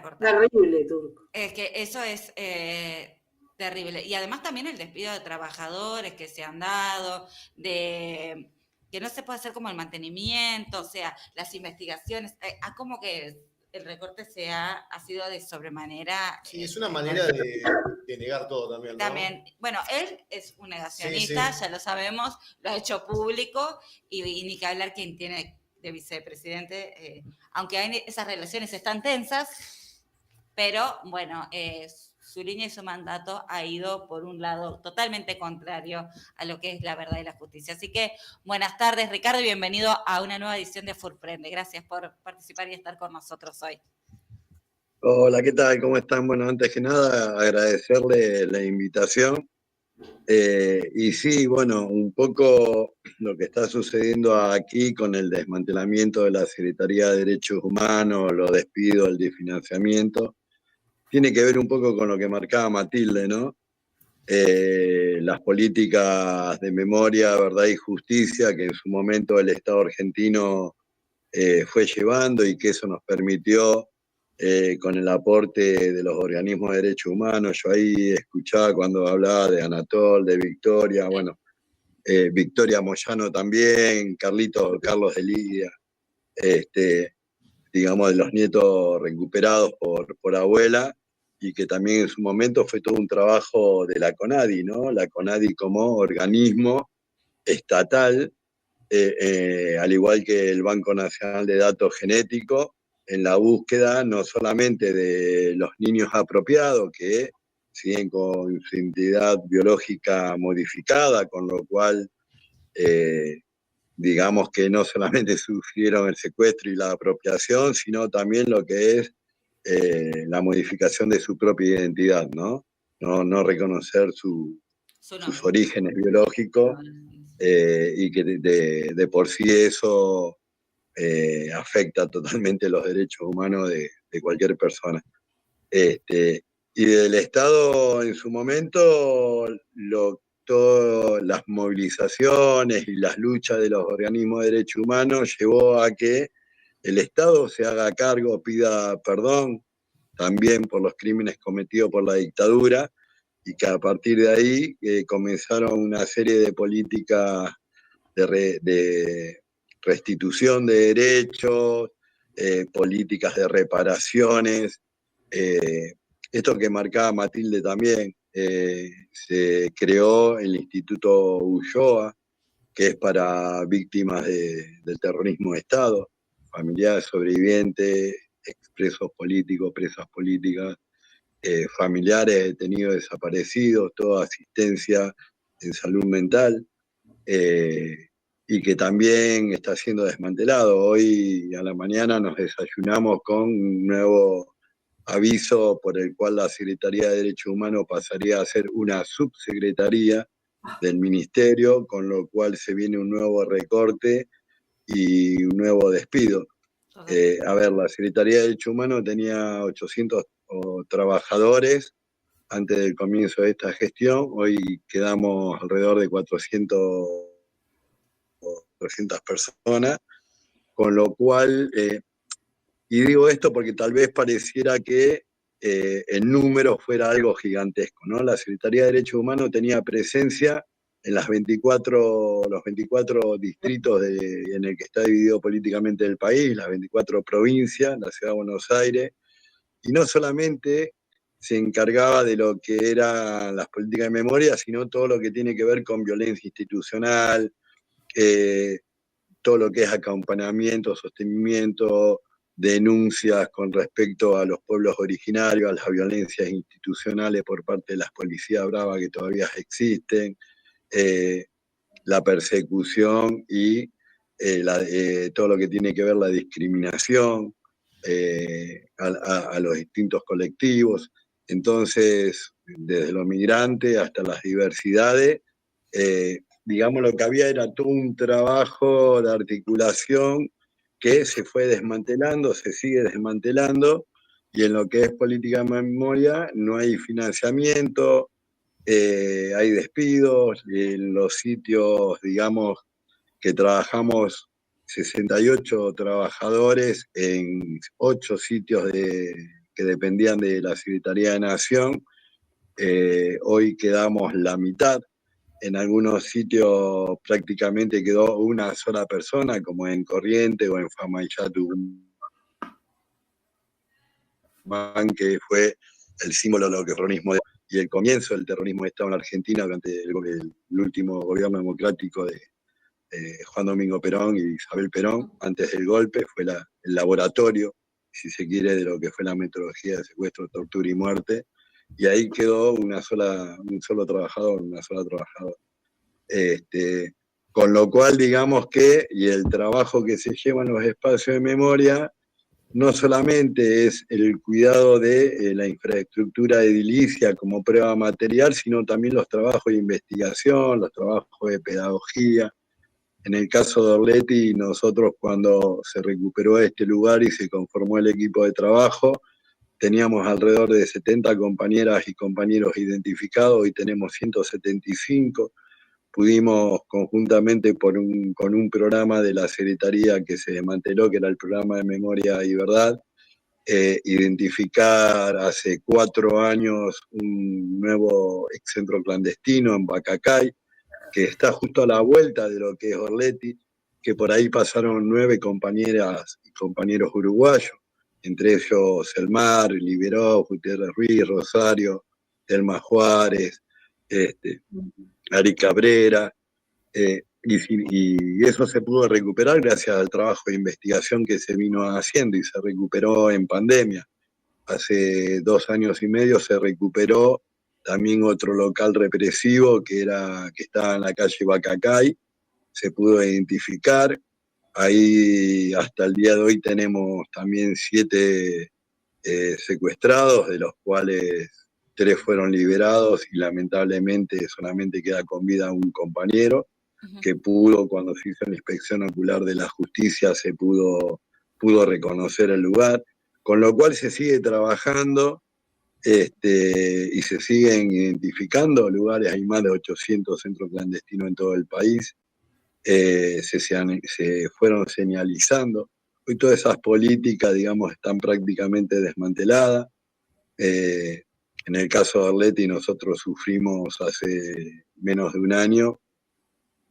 cortar. Terrible, Turco. Es que eso es terrible. Y además también el despido de trabajadores que se han dado, de que no se puede hacer como el mantenimiento, o sea, las investigaciones, como que el recorte ha sido de sobremanera. Sí, es una manera de negar todo también, ¿no? También, bueno, él es un negacionista, ya lo sabemos, lo ha hecho público, y ni que hablar quien tiene de vicepresidente, aunque esas relaciones están tensas, pero bueno, su línea y su mandato ha ido por un lado totalmente contrario a lo que es la verdad y la justicia. Así que buenas tardes, Ricardo, y bienvenido a una nueva edición de Furprende. Gracias por participar y estar con nosotros hoy. Hola, ¿qué tal? ¿Cómo están? Bueno, antes que nada, agradecerle la invitación. Y sí, bueno, un poco lo que está sucediendo aquí con el desmantelamiento de la Secretaría de Derechos Humanos, los despidos, el desfinanciamiento, tiene que ver un poco con lo que marcaba Matilde, ¿no? Las políticas de memoria, verdad y justicia que en su momento el Estado argentino fue llevando, y que eso nos permitió, con el aporte de los organismos de derechos humanos. Yo ahí escuchaba cuando hablaba de Anatol, de Victoria, bueno, Victoria Moyano también, Carlos de Lidia, digamos, de los nietos recuperados por abuela, y que también en su momento fue todo un trabajo de la CONADI, ¿no? La CONADI como organismo estatal, al igual que el Banco Nacional de Datos Genéticos, en la búsqueda no solamente de los niños apropiados, que siguen con su identidad biológica modificada, con lo cual digamos que no solamente sufrieron el secuestro y la apropiación, sino también lo que es la modificación de su propia identidad, ¿no? No reconocer sus orígenes biológicos, y que de por sí eso afecta totalmente los derechos humanos de cualquier persona. Y del Estado en su momento, todas las movilizaciones y las luchas de los organismos de derechos humanos llevó a que el Estado se haga cargo, pida perdón también por los crímenes cometidos por la dictadura, y que a partir de ahí comenzaron una serie de políticas de restitución de derechos, políticas de reparaciones. Esto que marcaba Matilde también, se creó el Instituto Ulloa, que es para víctimas del terrorismo de Estado, familiares sobrevivientes, expresos políticos, presas políticas, familiares detenidos desaparecidos, toda asistencia en salud mental, y que también está siendo desmantelado. Hoy a la mañana nos desayunamos con un nuevo aviso por el cual la Secretaría de Derechos Humanos pasaría a ser una subsecretaría, del ministerio, con lo cual se viene un nuevo recorte y un nuevo despido. A ver, la Secretaría de Derechos Humanos tenía 800 trabajadores antes del comienzo de esta gestión, hoy quedamos alrededor de 400 personas, con lo cual, y digo esto porque tal vez pareciera que el número fuera algo gigantesco, ¿no? La Secretaría de Derechos Humanos tenía presencia en los 24 distritos en el que está dividido políticamente el país, las 24 provincias, la Ciudad de Buenos Aires, y no solamente se encargaba de lo que eran las políticas de memoria, sino todo lo que tiene que ver con violencia institucional, todo lo que es acompañamiento, sostenimiento, denuncias con respecto a los pueblos originarios, a las violencias institucionales por parte de las policías bravas que todavía existen, la persecución y todo lo que tiene que ver la discriminación a los distintos colectivos. Entonces, desde los migrantes hasta las diversidades, digamos, lo que había era todo un trabajo de articulación que se fue desmantelando, se sigue desmantelando, y en lo que es política de memoria no hay financiamiento, hay despidos, en los sitios, digamos, que trabajamos 68 trabajadores en 8 sitios que dependían de la Secretaría de Nación, hoy quedamos la mitad. En algunos sitios prácticamente quedó una sola persona, como en Corrientes o en Famayá Tucumán, que fue el símbolo de lo que es el terrorismo y el comienzo del terrorismo de Estado en la Argentina durante el último gobierno democrático de Juan Domingo Perón y Isabel Perón. Antes del golpe fue el laboratorio, si se quiere, de lo que fue la metodología de secuestro, tortura y muerte, y ahí quedó un solo trabajador, una sola trabajadora. Con lo cual, digamos que, y el trabajo que se lleva en los espacios de memoria, no solamente es el cuidado de la infraestructura edilicia como prueba material, sino también los trabajos de investigación, los trabajos de pedagogía. En el caso de Orletti, nosotros cuando se recuperó este lugar y se conformó el equipo de trabajo, teníamos alrededor de 70 compañeras y compañeros identificados, hoy tenemos 175. Pudimos conjuntamente con un programa de la Secretaría que se desmanteló, que era el programa de Memoria y Verdad, identificar hace 4 años un nuevo excentro clandestino en Bacacay, que está justo a la vuelta de lo que es Orletti, que por ahí pasaron 9 compañeras y compañeros uruguayos, entre ellos Elmar, Liberó, Gutiérrez Ruiz, Rosario, Telma Juárez, Ari Cabrera, y eso se pudo recuperar gracias al trabajo de investigación que se vino haciendo y se recuperó en pandemia. Hace 2 años y medio se recuperó también otro local represivo que estaba en la calle Bacacay, se pudo identificar. Ahí hasta el día de hoy tenemos también 7 secuestrados, de los cuales 3 fueron liberados y lamentablemente solamente queda con vida un compañero que cuando se hizo la inspección ocular de la justicia, se pudo reconocer el lugar, con lo cual se sigue trabajando y se siguen identificando lugares. Hay más de 800 centros clandestinos en todo el país, se fueron señalizando. Hoy todas esas políticas, digamos, están prácticamente desmanteladas. En el caso de Orletti, nosotros sufrimos hace menos de un año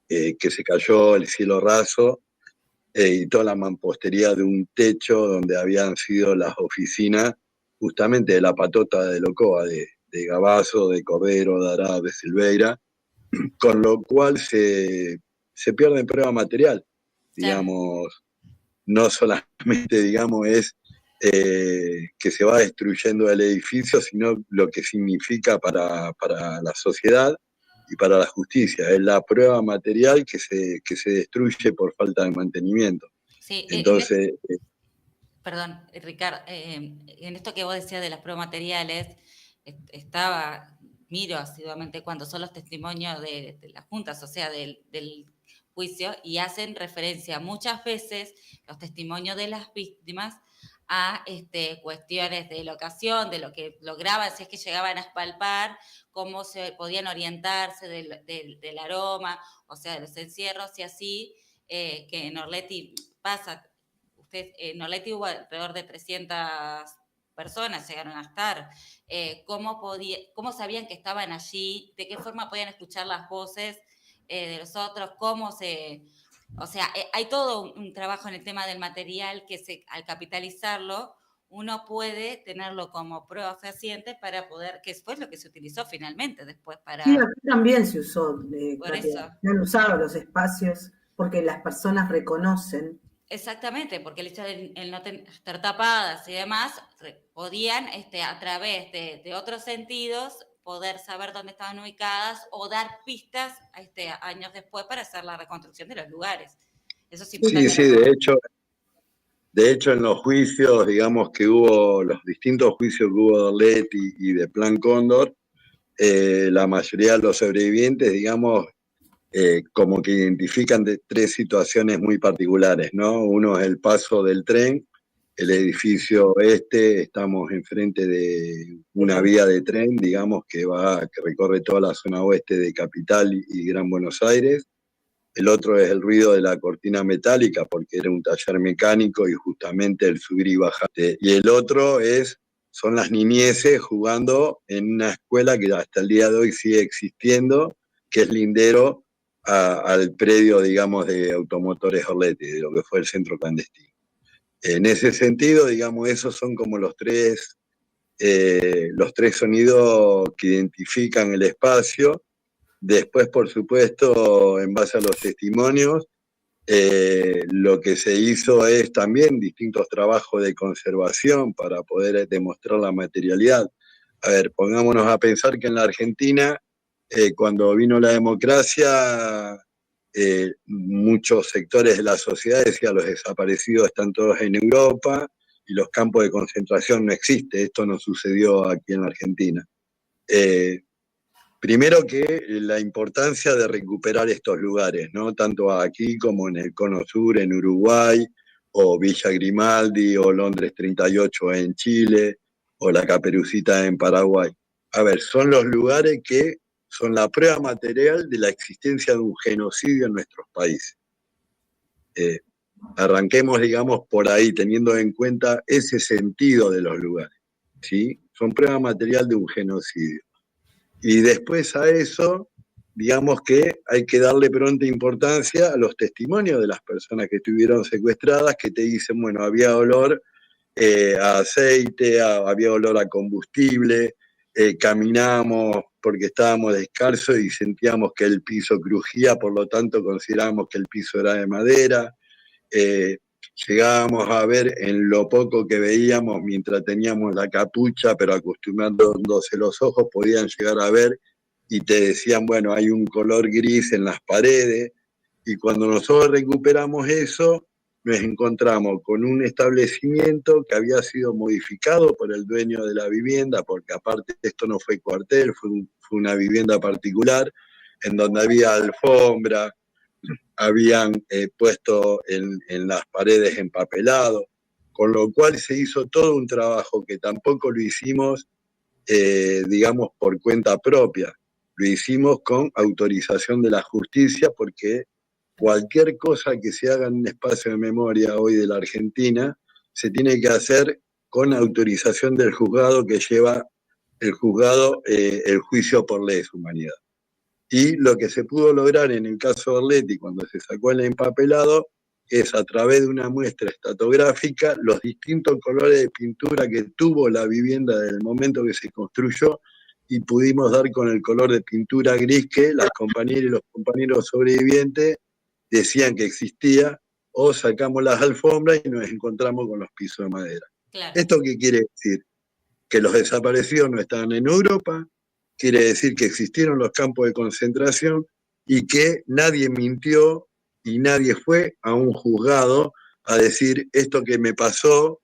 que se cayó el cielo raso y toda la mampostería de un techo donde habían sido las oficinas justamente de la patota de Locoa, de Gabazo, de Cordero, de Arad, de Silveira, con lo cual se pierde prueba material, digamos, no solamente, digamos, es que se va destruyendo el edificio, sino lo que significa para la sociedad y para la justicia. Es la prueba material que se destruye por falta de mantenimiento. Sí, entonces... Perdón, Ricardo, en esto que vos decías de las pruebas materiales, estaba miro asiduamente cuando son los testimonios de las juntas, o sea, del juicio, y hacen referencia muchas veces los testimonios de las víctimas a cuestiones de locación, de lo que lograban, si es que llegaban a palpar, cómo se podían orientarse del aroma, o sea, de los encierros y así, que en Orleti pasa. En Orleti hubo alrededor de 300 personas, llegaron a estar. ¿Cómo sabían que estaban allí? ¿De qué forma podían escuchar las voces de los otros? O sea, hay todo un trabajo en el tema del material que al capitalizarlo, uno puede tenerlo como prueba fehaciente para poder, que fue lo que se utilizó finalmente después para... Sí, aquí también se usó, por eso. se han usado los espacios porque las personas reconocen. Exactamente, porque el hecho de el no estar tapadas y demás, podían a través de otros sentidos poder saber dónde estaban ubicadas o dar pistas años después para hacer la reconstrucción de los lugares. Eso es importante. Sí, de hecho en los juicios, digamos que hubo, los distintos juicios que hubo de Orleti y de Plan Cóndor, la mayoría de los sobrevivientes, digamos, como que identifican de 3 situaciones muy particulares, ¿no? Uno es el paso del tren, el edificio estamos enfrente de una vía de tren, digamos, que recorre toda la zona oeste de Capital y Gran Buenos Aires. El otro es el ruido de la cortina metálica, porque era un taller mecánico y justamente el subir y bajar. Y el otro son las niñeces jugando en una escuela que hasta el día de hoy sigue existiendo, que es lindero al predio, digamos, de Automotores Orleti, de lo que fue el centro clandestino. En ese sentido, digamos, esos son como los tres sonidos que identifican el espacio. Después, por supuesto, en base a los testimonios, lo que se hizo es también distintos trabajos de conservación para poder demostrar la materialidad. A ver, pongámonos a pensar que en la Argentina, cuando vino la democracia, muchos sectores de la sociedad decían los desaparecidos están todos en Europa y los campos de concentración no existen. Esto no sucedió aquí en la Argentina. Primero que la importancia de recuperar estos lugares, ¿no? Tanto aquí como en el Cono Sur, en Uruguay, o Villa Grimaldi, o Londres 38 en Chile, o la Caperucita en Paraguay. A ver, son los lugares que son la prueba material de la existencia de un genocidio en nuestros países. Arranquemos, digamos, por ahí, teniendo en cuenta ese sentido de los lugares, ¿sí? Son prueba material de un genocidio. Y después a eso, digamos que hay que darle pronta importancia a los testimonios de las personas que estuvieron secuestradas, que te dicen, bueno, había olor a aceite, había olor a combustible, caminamos porque estábamos descalzos y sentíamos que el piso crujía, por lo tanto considerábamos que el piso era de madera. Llegábamos a ver en lo poco que veíamos mientras teníamos la capucha, pero acostumbrándose los ojos, podían llegar a ver y te decían, bueno, hay un color gris en las paredes. Y cuando nosotros recuperamos eso, nos encontramos con un establecimiento que había sido modificado por el dueño de la vivienda, porque aparte esto no fue cuartel, fue una vivienda particular, en donde había alfombra, habían puesto en las paredes empapelado, con lo cual se hizo todo un trabajo que tampoco lo hicimos, digamos, por cuenta propia. Lo hicimos con autorización de la justicia, porque cualquier cosa que se haga en un espacio de memoria hoy de la Argentina se tiene que hacer con autorización del juzgado que lleva el juicio por lesa humanidad. Y lo que se pudo lograr en el caso de Orleti, cuando se sacó el empapelado, es a través de una muestra estatográfica los distintos colores de pintura que tuvo la vivienda desde el momento que se construyó, y pudimos dar con el color de pintura gris que las compañeras y los compañeros sobrevivientes decían que existía, o sacamos las alfombras y nos encontramos con los pisos de madera. Claro. ¿Esto qué quiere decir? Que los desaparecidos no estaban en Europa, quiere decir que existieron los campos de concentración y que nadie mintió y nadie fue a un juzgado a decir esto que me pasó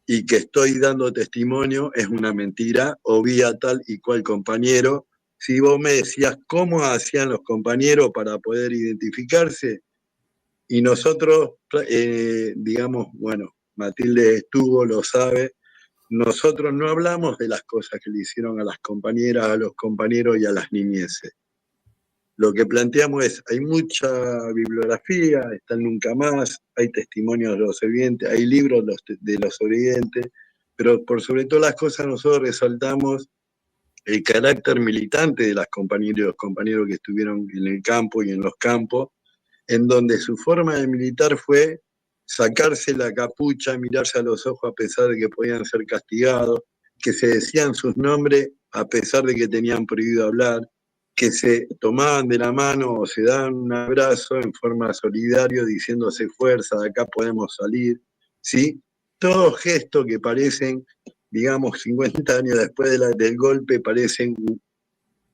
y que estoy dando testimonio es una mentira, o vi a tal y cual compañero Si vos me decías cómo hacían los compañeros para poder identificarse, y nosotros, digamos, bueno, Matilde estuvo, lo sabe, nosotros no hablamos de las cosas que le hicieron a las compañeras, a los compañeros y a las niñeces. Lo que planteamos es, hay mucha bibliografía, está el Nunca Más, hay testimonios de los sobrevivientes, hay libros de los sobrevivientes, pero por sobre todas las cosas nosotros resaltamos el carácter militante de las compañeras y los compañeros que estuvieron en el campo y en los campos, en donde su forma de militar fue sacarse la capucha, mirarse a los ojos a pesar de que podían ser castigados, que se decían sus nombres a pesar de que tenían prohibido hablar, que se tomaban de la mano o se daban un abrazo en forma solidaria diciéndose fuerza, de acá podemos salir, ¿sí? Todos gestos que parecen, digamos, 50 años después del golpe parecen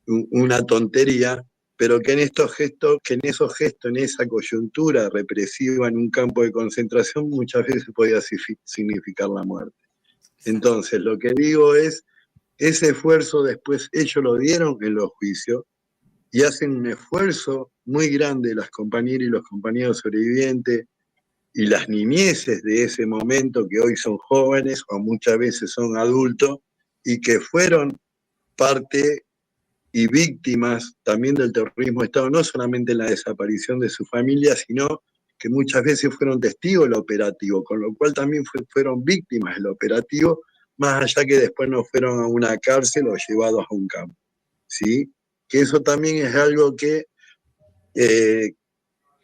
una tontería, pero que en esos gestos, en esa coyuntura represiva en un campo de concentración, muchas veces podía significar la muerte. Entonces, lo que digo es, ese esfuerzo después ellos lo dieron en los juicios y hacen un esfuerzo muy grande las compañeras y los compañeros sobrevivientes y las niñeces de ese momento que hoy son jóvenes o muchas veces son adultos y que fueron parte y víctimas también del terrorismo de Estado, no solamente en la desaparición de su familia, sino que muchas veces fueron testigos del operativo, con lo cual también fueron víctimas del operativo, más allá que después no fueron a una cárcel o llevados a un campo, ¿sí? Que eso también es algo que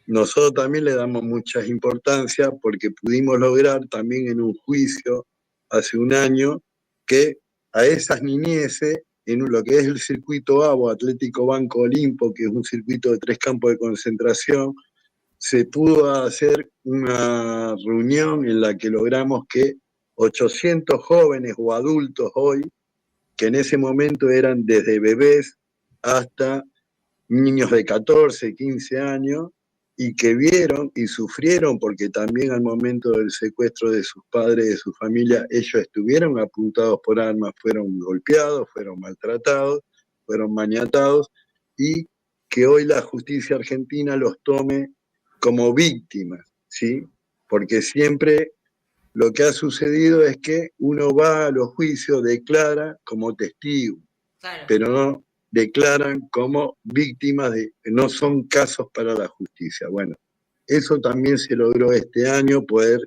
nosotros también le damos mucha importancia porque pudimos lograr también en un juicio hace un año que a esas niñeces, en lo que es el circuito ABO, Atlético Banco Olimpo, que es un circuito de 3 campos de concentración, se pudo hacer una reunión en la que logramos que 800 jóvenes o adultos hoy, que en ese momento eran desde bebés hasta niños de 14, 15 años, y que vieron y sufrieron, porque también al momento del secuestro de sus padres, de su familia, ellos estuvieron apuntados por armas, fueron golpeados, fueron maltratados, fueron maniatados, y que hoy la justicia argentina los tome como víctimas, ¿sí? Porque siempre lo que ha sucedido es que uno va a los juicios, declara como testigo, Claro. pero no declaran como víctimas no son casos para la justicia. Bueno, eso también se logró este año, poder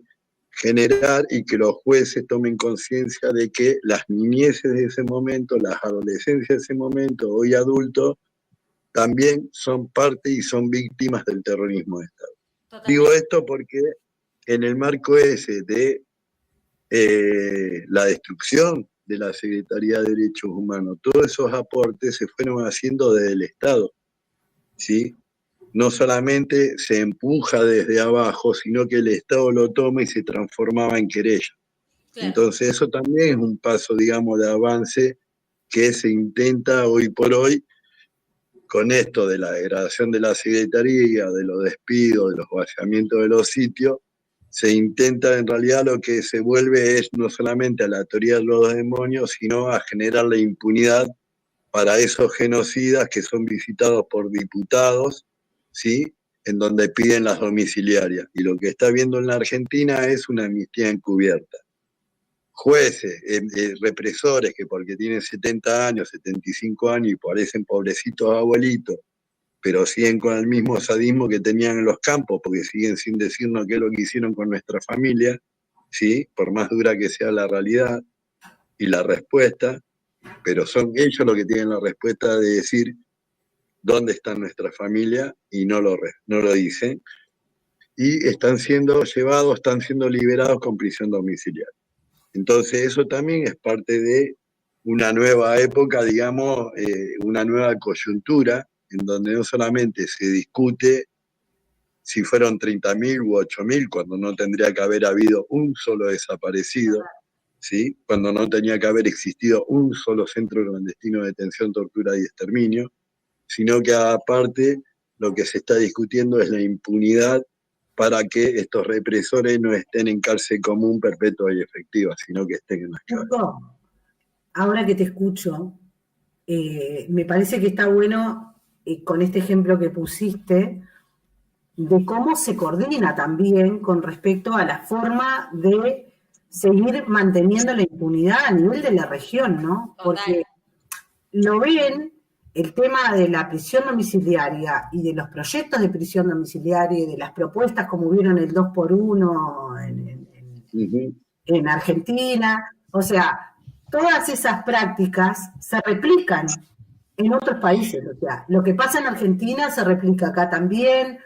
generar y que los jueces tomen conciencia de que las niñeces de ese momento, las adolescencias de ese momento, hoy adultos, también son parte y son víctimas del terrorismo de Estado. Totalmente. Digo esto porque en el marco ese de la destrucción de la Secretaría de Derechos Humanos, todos esos aportes se fueron haciendo desde el Estado, ¿sí? No solamente se empuja desde abajo, sino que el Estado lo toma y se transformaba en querella. Claro. Entonces eso también es un paso, digamos, de avance que se intenta hoy por hoy con esto de la degradación de la Secretaría, de los despidos, de los vaciamientos de los sitios. Se intenta, en realidad lo que se vuelve es no solamente a la teoría de los demonios, sino a generar la impunidad para esos genocidas que son visitados por diputados, ¿sí? En donde piden las domiciliarias. Y lo que está viendo en la Argentina es una amnistía encubierta. Jueces, represores que porque tienen 70 años, 75 años y parecen pobrecitos abuelitos, pero siguen con el mismo sadismo que tenían en los campos, porque siguen sin decirnos qué es lo que hicieron con nuestra familia, ¿sí? Por más dura que sea la realidad y la respuesta, pero son ellos los que tienen la respuesta de decir dónde está nuestra familia y no lo dicen. Y están siendo llevados, están siendo liberados con prisión domiciliaria. Entonces eso también es parte de una nueva época, digamos, una nueva coyuntura, en donde no solamente se discute si fueron 30.000 u 8.000, cuando no tendría que haber habido un solo desaparecido, ¿sí? Cuando no tenía que haber existido un solo centro clandestino de detención, tortura y exterminio, sino que aparte lo que se está discutiendo es la impunidad para que estos represores no estén en cárcel común perpetua y efectiva, sino que estén en las cárceles. Ahora que te escucho, me parece que está bueno, con este ejemplo que pusiste, de cómo se coordina también con respecto a la forma de seguir manteniendo la impunidad a nivel de la región, ¿no? Porque lo ven, el tema de la prisión domiciliaria y de los proyectos de prisión domiciliaria y de las propuestas como hubieron el 2x1 en Argentina, o sea, todas esas prácticas se replican en otros países, o sea, lo que pasa en Argentina se replica acá también,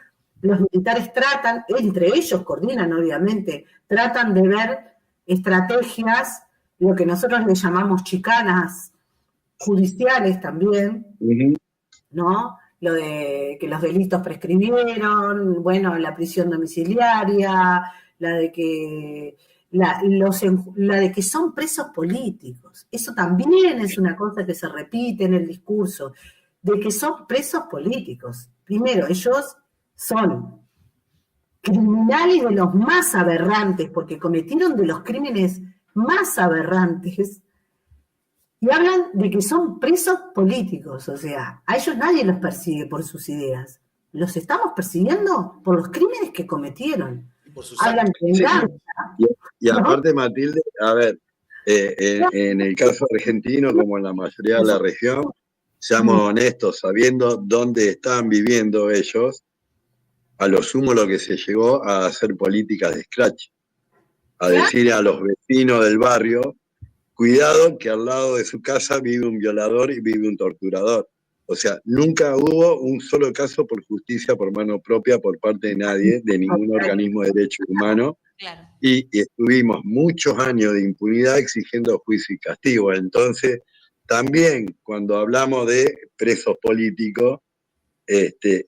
los militares tratan, entre ellos coordinan obviamente, tratan de ver estrategias, lo que nosotros le llamamos chicanas judiciales también, ¿no? Lo de que los delitos prescribieron, bueno, la prisión domiciliaria, la de que son presos políticos. Eso también es una cosa que se repite en el discurso, de que son presos políticos. Primero, ellos son criminales de los más aberrantes, porque cometieron de los crímenes más aberrantes, y hablan de que son presos políticos, o sea, a ellos nadie los persigue por sus ideas, los estamos persiguiendo por los crímenes que cometieron. Hablan de venganza. Y aparte, Matilde, a ver, en el caso argentino, como en la mayoría de la región, seamos honestos, sabiendo dónde están viviendo ellos, a lo sumo lo que se llegó a hacer políticas de scratch, a decir a los vecinos del barrio, cuidado que al lado de su casa vive un violador y vive un torturador. O sea, nunca hubo un solo caso por justicia por mano propia por parte de nadie, de ningún organismo de derechos humanos, y estuvimos muchos años de impunidad exigiendo juicio y castigo. Entonces, también cuando hablamos de presos políticos,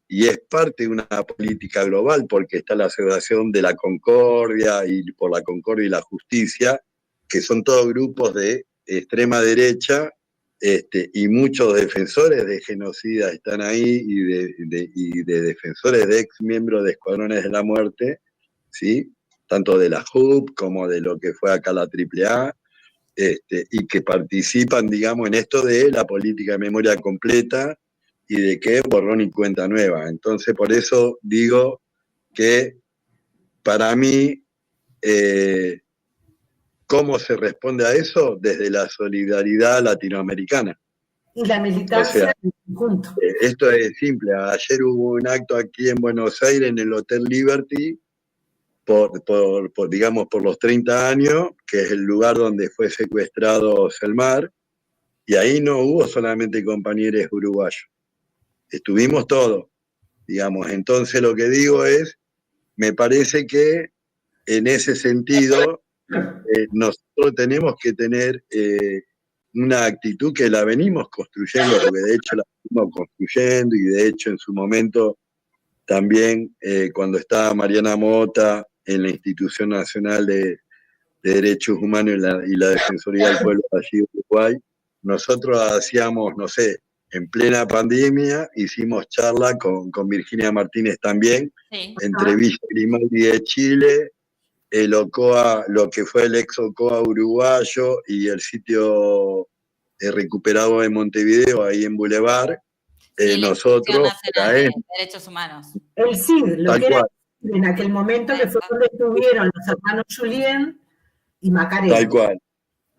y es parte de una política global, porque está la Asociación de la Concordia y por la Concordia y la Justicia, que son todos grupos de extrema derecha, y muchos defensores de genocidas están ahí y de defensores de ex miembros de escuadrones de la muerte, ¿sí? Tanto de la JUP como de lo que fue acá la AAA, y que participan, digamos, en esto de la política de memoria completa y de que borrón y cuenta nueva. Entonces, por eso digo que para mí, ¿cómo se responde a eso? Desde la solidaridad latinoamericana. Y la militancia en conjunto. Esto es simple. Ayer hubo un acto aquí en Buenos Aires, en el Hotel Liberty, digamos, por los 30 años, que es el lugar donde fue secuestrado Selmar, y ahí no hubo solamente compañeros uruguayos. Estuvimos todos, digamos. Entonces lo que digo es, me parece que en ese sentido nosotros tenemos que tener una actitud que la venimos construyendo, porque de hecho la venimos construyendo, y de hecho en su momento también cuando estaba Mariana Mota en la Institución Nacional de Derechos Humanos y la Defensoría del Pueblo de allí de Uruguay, nosotros hacíamos, no sé, en plena pandemia, hicimos charla con Virginia Martínez también, entre Villa Grimaldi de Chile, el OCOA, lo que fue el ex OCOA uruguayo y el sitio recuperado de Montevideo, ahí en Boulevard, nosotros... de Derechos Humanos. El CID, lo que era en aquel momento, que fue donde estuvieron los hermanos Julien y Macarena. Tal cual.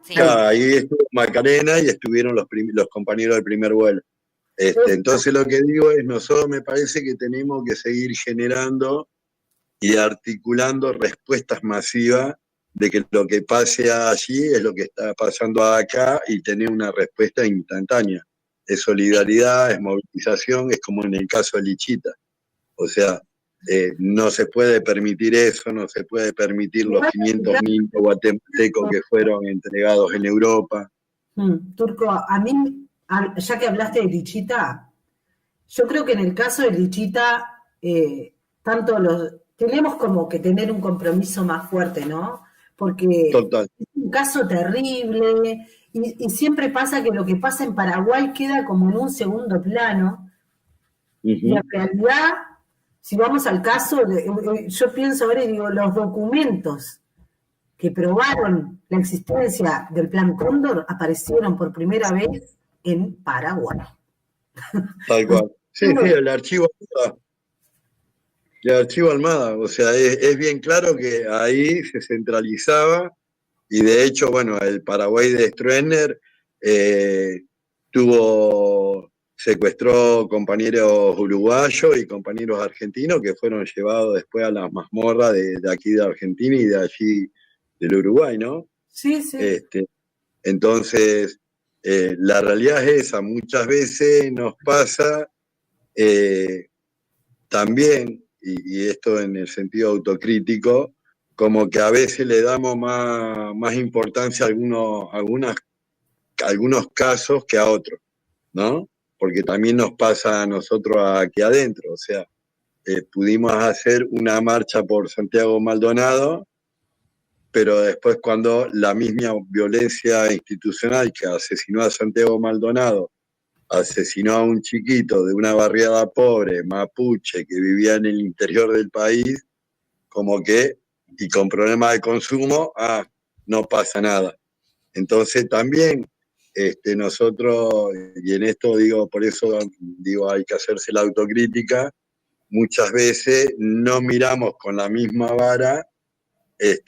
Sí. Claro, ahí estuvo Macarena y estuvieron los compañeros del primer vuelo. Entonces lo que digo es, nosotros me parece que tenemos que seguir generando y articulando respuestas masivas de que lo que pase allí es lo que está pasando acá y tener una respuesta instantánea. Es solidaridad, es movilización, es como en el caso de Lichita. O sea, no se puede permitir eso, no se puede permitir los 500.000 guatemaltecos que fueron entregados en Europa. Turco, a mí, ya que hablaste de Lichita, yo creo que en el caso de Lichita, tenemos como que tener un compromiso más fuerte, ¿no? Porque Total. Es un caso terrible y siempre pasa que lo que pasa en Paraguay queda como en un segundo plano. Y en realidad, si vamos al caso, yo pienso ahora y digo, los documentos que probaron la existencia del Plan Cóndor aparecieron por primera vez en Paraguay. Tal cual. Sí, sí, el archivo Almada. El archivo Almada. O sea, es bien claro que ahí se centralizaba y de hecho, bueno, el Paraguay de Stroessner secuestró compañeros uruguayos y compañeros argentinos que fueron llevados después a las mazmorras de aquí de Argentina y de allí del Uruguay, ¿no? Sí, sí. Entonces, la realidad es esa. Muchas veces nos pasa también, y esto en el sentido autocrítico, como que a veces le damos más importancia a algunos casos que a otros, ¿no? Porque también nos pasa a nosotros aquí adentro. O sea, pudimos hacer una marcha por Santiago Maldonado, pero después cuando la misma violencia institucional que asesinó a Santiago Maldonado, asesinó a un chiquito de una barriada pobre, mapuche, que vivía en el interior del país, como que, y con problemas de consumo, no pasa nada. Entonces también nosotros, y en esto digo, por eso digo, hay que hacerse la autocrítica, muchas veces no miramos con la misma vara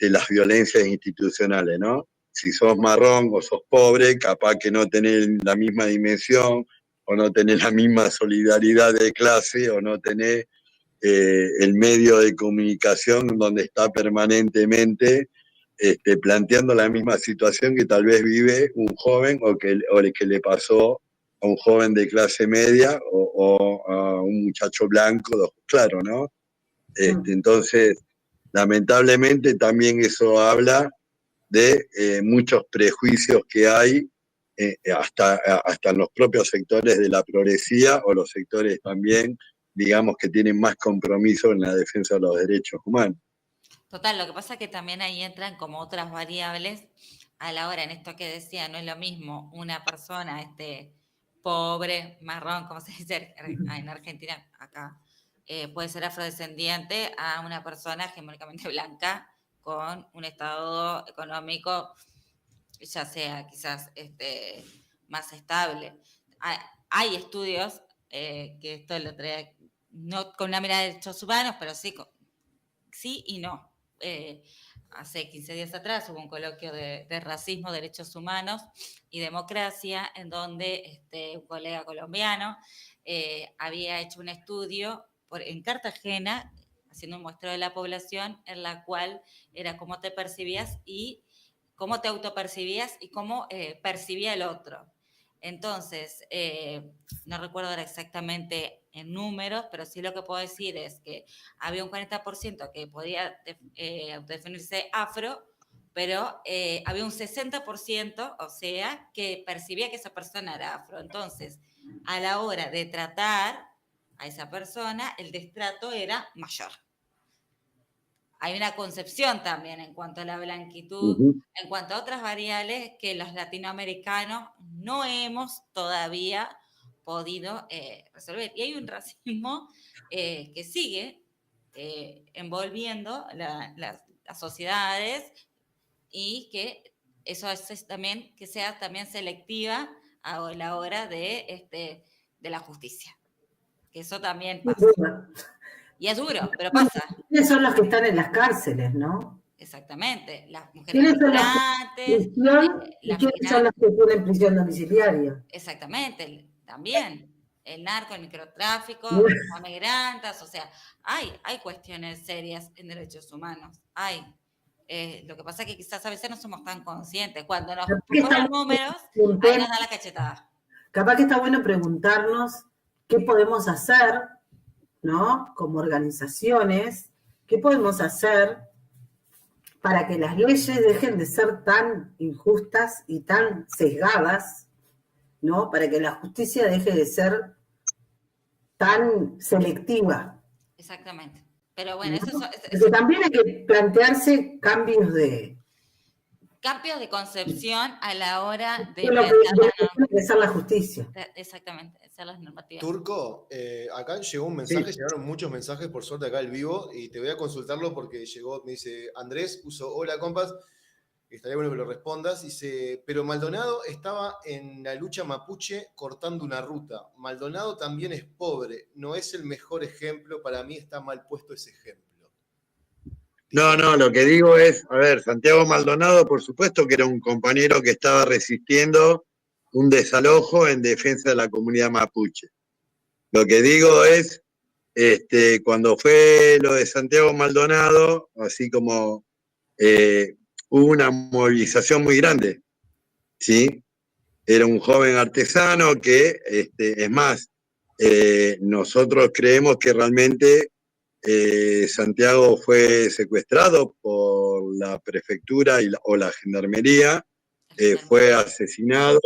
las violencias institucionales, ¿no? Si sos marrón o sos pobre, capaz que no tenés la misma dimensión, o no tenés la misma solidaridad de clase, o no tenés el medio de comunicación donde está permanentemente planteando la misma situación que tal vez vive un joven o el que le pasó a un joven de clase media o a un muchacho blanco, claro, ¿no? Entonces, lamentablemente también eso habla de muchos prejuicios que hay hasta en los propios sectores de la progresía o los sectores también, digamos, que tienen más compromiso en la defensa de los derechos humanos. Total, lo que pasa es que también ahí entran como otras variables a la hora, en esto que decía, no es lo mismo una persona pobre, marrón, como se dice en Argentina, acá, puede ser afrodescendiente, a una persona hegemónicamente blanca con un estado económico, ya sea quizás más estable. Hay estudios que esto lo trae, no con una mirada de derechos humanos, pero sí y no. Hace 15 días atrás hubo un coloquio de racismo, derechos humanos y democracia, en donde un colega colombiano había hecho un estudio en Cartagena, haciendo un muestreo de la población, en la cual era cómo te percibías y cómo te autopercibías y cómo percibía el otro. Entonces, no recuerdo ahora exactamente en números, pero sí lo que puedo decir es que había un 40% que podía autodefinirse afro, pero había un 60%, o sea, que percibía que esa persona era afro. Entonces, a la hora de tratar a esa persona, el destrato era mayor. Hay una concepción también en cuanto a la blanquitud, en cuanto a otras variables que los latinoamericanos no hemos todavía podido resolver. Y hay un racismo que sigue envolviendo las sociedades y que eso hace también que sea también selectiva a la hora de la justicia. Que eso también pasa. Y es duro, pero pasa. ¿Quiénes son los que están en las cárceles, no? Exactamente. Las mujeres ¿Quiénes son migrantes. ¿Y quiénes son los que tienen prisión domiciliaria? Exactamente, también. El narco, el microtráfico, las migrantes, o sea, hay cuestiones serias en derechos humanos. Hay. Lo que pasa es que quizás a veces no somos tan conscientes. Cuando nos ponen los números, ahí nos da la cachetada. Capaz que está bueno preguntarnos qué podemos hacer, ¿no? Como organizaciones, ¿qué podemos hacer para que las leyes dejen de ser tan injustas y tan sesgadas, ¿no? Para que la justicia deje de ser tan selectiva. Exactamente. Pero bueno, ¿no? Porque también hay que plantearse cambios de concepción a la hora de pensar la justicia. Exactamente, hacer las normativas. Turco, acá llegó un mensaje, llegaron muchos mensajes por suerte acá al vivo, y te voy a consultarlo porque llegó, me dice Andrés, hola compas, estaría bueno que lo respondas. Dice, pero Maldonado estaba en la lucha mapuche cortando una ruta. Maldonado también es pobre, no es el mejor ejemplo, para mí está mal puesto ese ejemplo. No, lo que digo es, a ver, Santiago Maldonado, por supuesto que era un compañero que estaba resistiendo un desalojo en defensa de la comunidad mapuche. Lo que digo es, cuando fue lo de Santiago Maldonado, así como hubo una movilización muy grande, ¿sí? Era un joven artesano que, es más, nosotros creemos que realmente Santiago fue secuestrado por la prefectura o la gendarmería, fue asesinado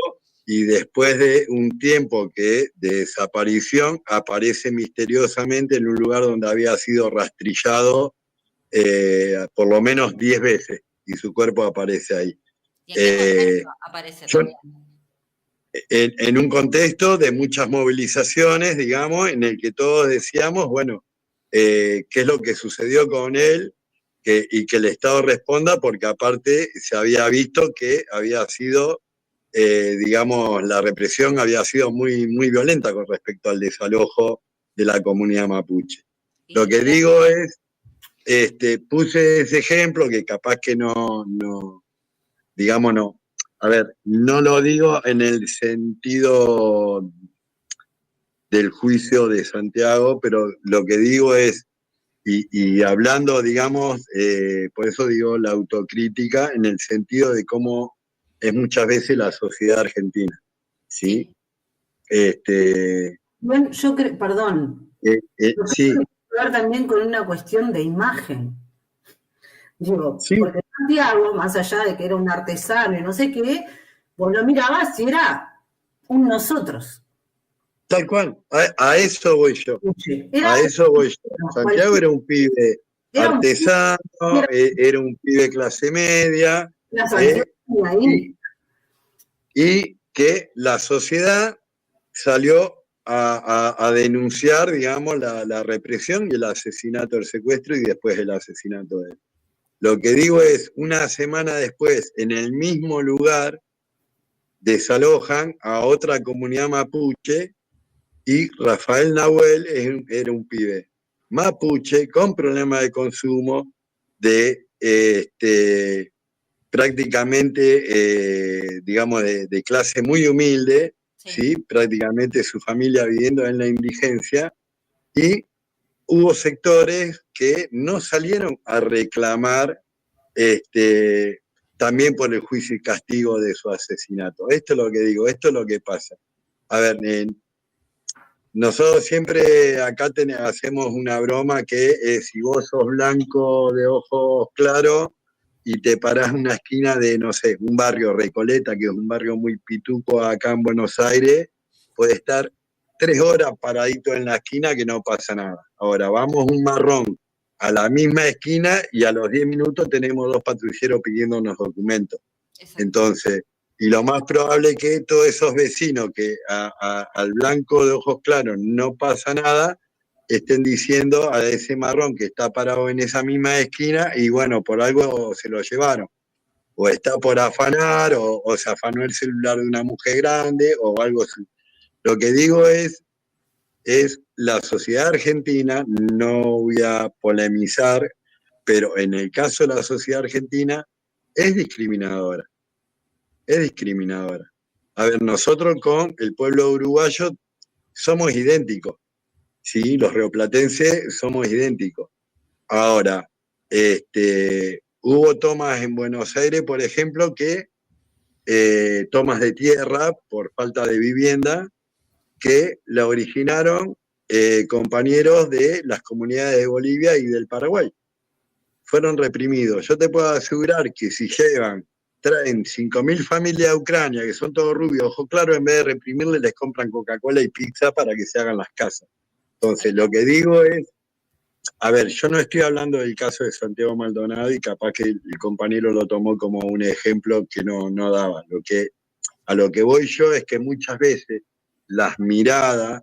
y después de un tiempo de desaparición aparece misteriosamente en un lugar donde había sido rastrillado por lo menos 10 veces y su cuerpo aparece ahí. ¿Y en qué contexto aparece también? En un contexto de muchas movilizaciones, digamos, en el que todos decíamos, bueno, qué es lo que sucedió con él y que el Estado responda, porque aparte se había visto que había sido, digamos, la represión había sido muy, muy violenta con respecto al desalojo de la comunidad mapuche. Lo que digo es, puse ese ejemplo que capaz que no, digamos, no. A ver, no lo digo en el sentido del juicio de Santiago, pero lo que digo es, y hablando, digamos, por eso digo la autocrítica, en el sentido de cómo es muchas veces la sociedad argentina, ¿sí? Bueno, yo creo, perdón, Sí, tiene que ver también con una cuestión de imagen. Digo, sí, porque Santiago, más allá de que era un artesano y no sé qué, vos lo mirabas y era un nosotros. tal cual, a eso voy yo. Era A eso voy yo. Santiago era un pibe era un artesano, era un pibe clase media, ahí. y que la sociedad salió a denunciar, digamos, la represión y el asesinato, el secuestro y después el asesinato de él. Lo que digo es, una semana después, en el mismo lugar, desalojan a otra comunidad mapuche y Rafael Nahuel era un pibe mapuche con problemas de consumo, prácticamente, digamos, de clase muy humilde, ¿sí? Prácticamente su familia viviendo en la indigencia, y hubo sectores que no salieron a reclamar también por el juicio y castigo de su asesinato. Esto es lo que digo, esto es lo que pasa. A ver, nosotros siempre acá hacemos una broma que es, si vos sos blanco de ojos claros y te parás en una esquina de, no sé, un barrio Recoleta, que es un barrio muy pituco acá en Buenos Aires, puede estar 3 horas paradito en la esquina que no pasa nada. Ahora, vamos un marrón a la misma esquina y a los 10 minutos tenemos 2 patrulleros pidiéndonos documentos. Entonces, y lo más probable es que todos esos vecinos que al blanco de ojos claros no pasa nada, estén diciendo a ese marrón que está parado en esa misma esquina y bueno, por algo se lo llevaron. O está por afanar, o se afanó el celular de una mujer grande, o algo así. Lo que digo es la sociedad argentina, no voy a polemizar, pero en el caso de la sociedad argentina es discriminadora. Es discriminadora. A ver, nosotros con el pueblo uruguayo somos idénticos, ¿sí? Los rioplatenses somos idénticos. Ahora, hubo tomas en Buenos Aires, por ejemplo, que tomas de tierra por falta de vivienda, que la originaron compañeros de las comunidades de Bolivia y del Paraguay. Fueron reprimidos. Yo te puedo asegurar que si traen 5.000 familias de Ucrania, que son todos rubios, ojo claro, en vez de reprimirles, les compran Coca-Cola y pizza para que se hagan las casas. Entonces, lo que digo es, a ver, yo no estoy hablando del caso de Santiago Maldonado y capaz que el compañero lo tomó como un ejemplo que no daba. A lo que voy yo es que muchas veces las miradas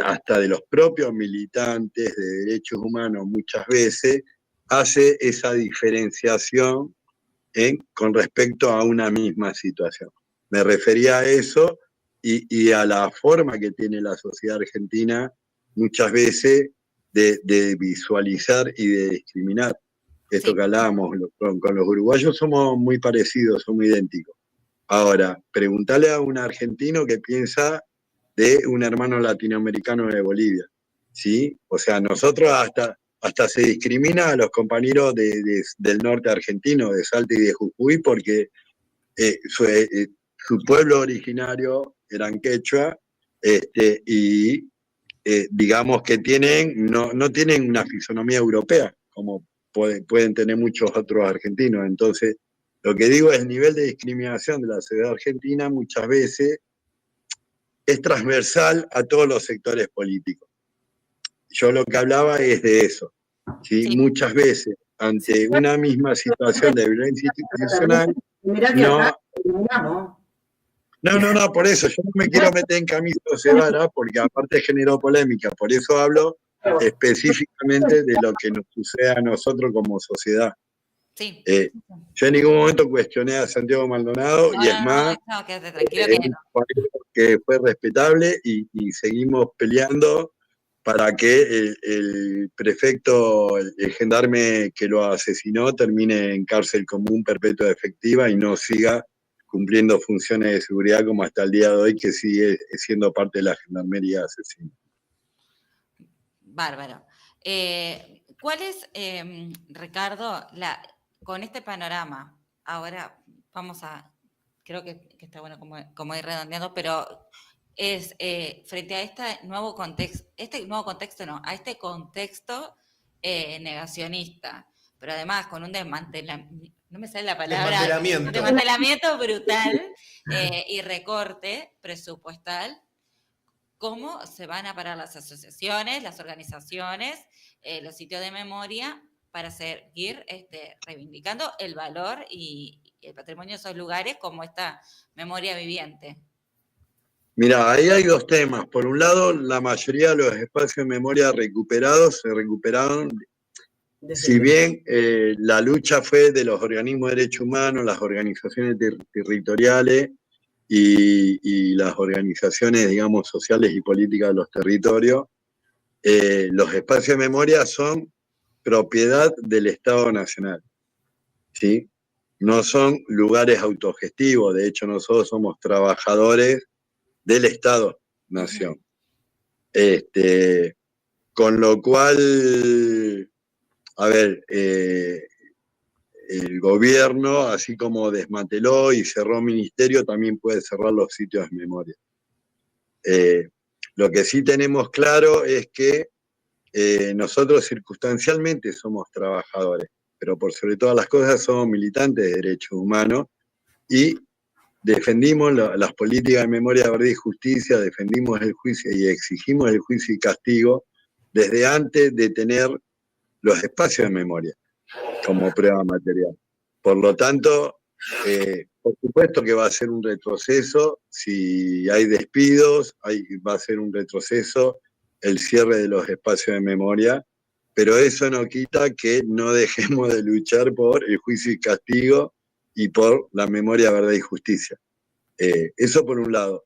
hasta de los propios militantes de derechos humanos muchas veces hace esa diferenciación con respecto a una misma situación. Me refería a eso y a la forma que tiene la sociedad argentina muchas veces de visualizar y de discriminar. Esto Sí. que hablábamos con los uruguayos, somos muy parecidos, somos idénticos. Ahora, preguntale a un argentino qué piensa de un hermano latinoamericano de Bolivia, ¿sí? O sea, nosotros hasta se discrimina a los compañeros del norte argentino, de Salta y de Jujuy, porque su pueblo originario eran quechua, y digamos que no tienen una fisonomía europea, como pueden tener muchos otros argentinos. Entonces, lo que digo es el nivel de discriminación de la sociedad argentina muchas veces es transversal a todos los sectores políticos. Yo lo que hablaba es de eso, ¿sí? Sí. Muchas veces, ante una misma situación de violencia institucional, Mirá que acá terminamos. no, por eso, yo no me quiero meter en camisa de vara, porque aparte generó polémica, por eso hablo específicamente de lo que nos sucede a nosotros como sociedad. Sí. Yo en ningún momento cuestioné a Santiago Maldonado, y es más, No, quédate tranquilo es un país que fue respetable y seguimos peleando para que el prefecto, el gendarme que lo asesinó, termine en cárcel común perpetua efectiva y no siga cumpliendo funciones de seguridad como hasta el día de hoy, que sigue siendo parte de la gendarmería asesina. Bárbaro. ¿Cuál es, Ricardo, con este panorama? Ahora vamos a, creo que está bueno como ir redondeando, pero es frente a este nuevo contexto, a este contexto negacionista, pero además con un desmantelamiento, no me sale la palabra, un desmantelamiento brutal y recorte presupuestal. ¿Cómo se van a parar las asociaciones, las organizaciones, los sitios de memoria para seguir reivindicando el valor y el patrimonio de esos lugares como esta memoria viviente? Mira, ahí hay dos temas. Por un lado, la mayoría de los espacios de memoria recuperados se recuperaron, si bien la lucha fue de los organismos de derechos humanos, las organizaciones territoriales y las organizaciones, digamos, sociales y políticas de los territorios, los espacios de memoria son propiedad del Estado Nacional, ¿sí? No son lugares autogestivos, de hecho nosotros somos trabajadores del Estado-Nación. Con lo cual, a ver, el gobierno, así como desmanteló y cerró ministerio, también puede cerrar los sitios de memoria. Lo que sí tenemos claro es que nosotros circunstancialmente somos trabajadores, pero por sobre todas las cosas somos militantes de derechos humanos y defendimos las políticas de memoria, verdad y justicia, defendimos el juicio y exigimos el juicio y castigo desde antes de tener los espacios de memoria como prueba material. Por lo tanto, por supuesto que va a ser un retroceso, si hay despidos, va a ser un retroceso el cierre de los espacios de memoria, pero eso no quita que no dejemos de luchar por el juicio y castigo y por la memoria, verdad y justicia. Eso por un lado.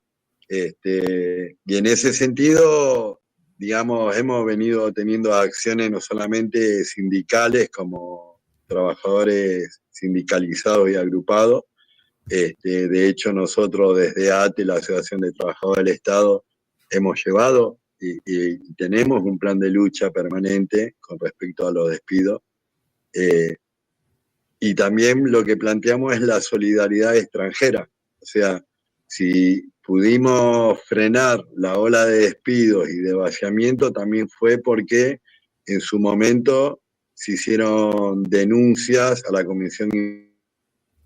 Y en ese sentido, digamos, hemos venido teniendo acciones no solamente sindicales como trabajadores sindicalizados y agrupados. De hecho, nosotros desde ATE, la Asociación de Trabajadores del Estado, hemos llevado y tenemos un plan de lucha permanente con respecto a los despidos. Y también lo que planteamos es la solidaridad extranjera. O sea, si pudimos frenar la ola de despidos y de vaciamiento, también fue porque en su momento se hicieron denuncias a la Comisión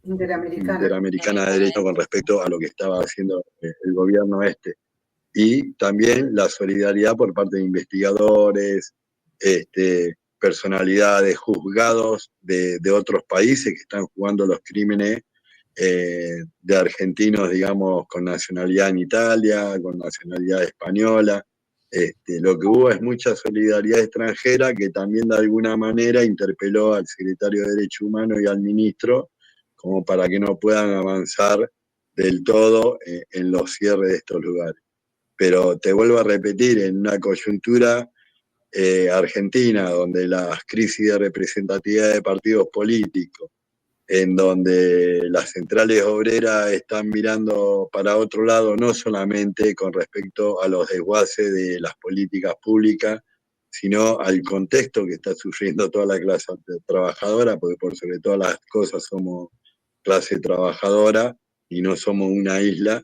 Interamericana de Derechos con respecto a lo que estaba haciendo el gobierno Y también la solidaridad por parte de investigadores, personalidades, juzgados de otros países que están jugando los crímenes de argentinos, digamos, con nacionalidad en Italia, con nacionalidad española. Lo que hubo es mucha solidaridad extranjera que también de alguna manera interpeló al secretario de Derechos Humanos y al ministro como para que no puedan avanzar del todo en los cierres de estos lugares. Pero te vuelvo a repetir, en una coyuntura argentina, donde las crisis de representatividad de partidos políticos, en donde las centrales obreras están mirando para otro lado, no solamente con respecto a los desguaces de las políticas públicas, sino al contexto que está sufriendo toda la clase trabajadora, porque por sobre todas las cosas somos clase trabajadora y no somos una isla,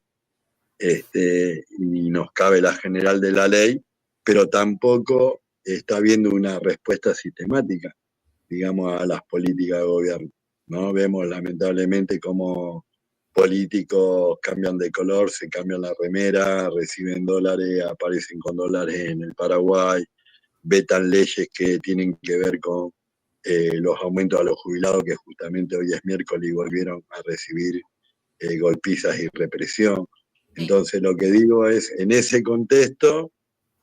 y nos cabe la general de la ley, pero tampoco está habiendo una respuesta sistemática, digamos, a las políticas de gobierno, ¿no? Vemos lamentablemente cómo políticos cambian de color, se cambian la remera, reciben dólares, aparecen con dólares en el Paraguay, vetan leyes que tienen que ver con los aumentos a los jubilados, que justamente hoy es miércoles y volvieron a recibir golpizas y represión. Entonces lo que digo es, en ese contexto,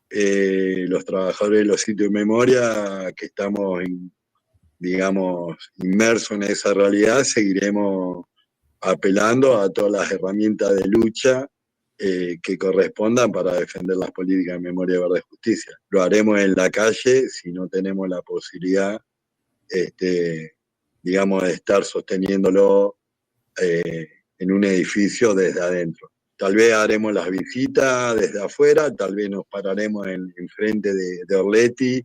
los trabajadores de los sitios de memoria que estamos, digamos, inmersos en esa realidad, seguiremos apelando a todas las herramientas de lucha que correspondan para defender las políticas de memoria, verdad y justicia. Lo haremos en la calle si no tenemos la posibilidad, digamos, de estar sosteniéndolo en un edificio desde adentro. Tal vez haremos las visitas desde afuera, tal vez nos pararemos en frente de Orletti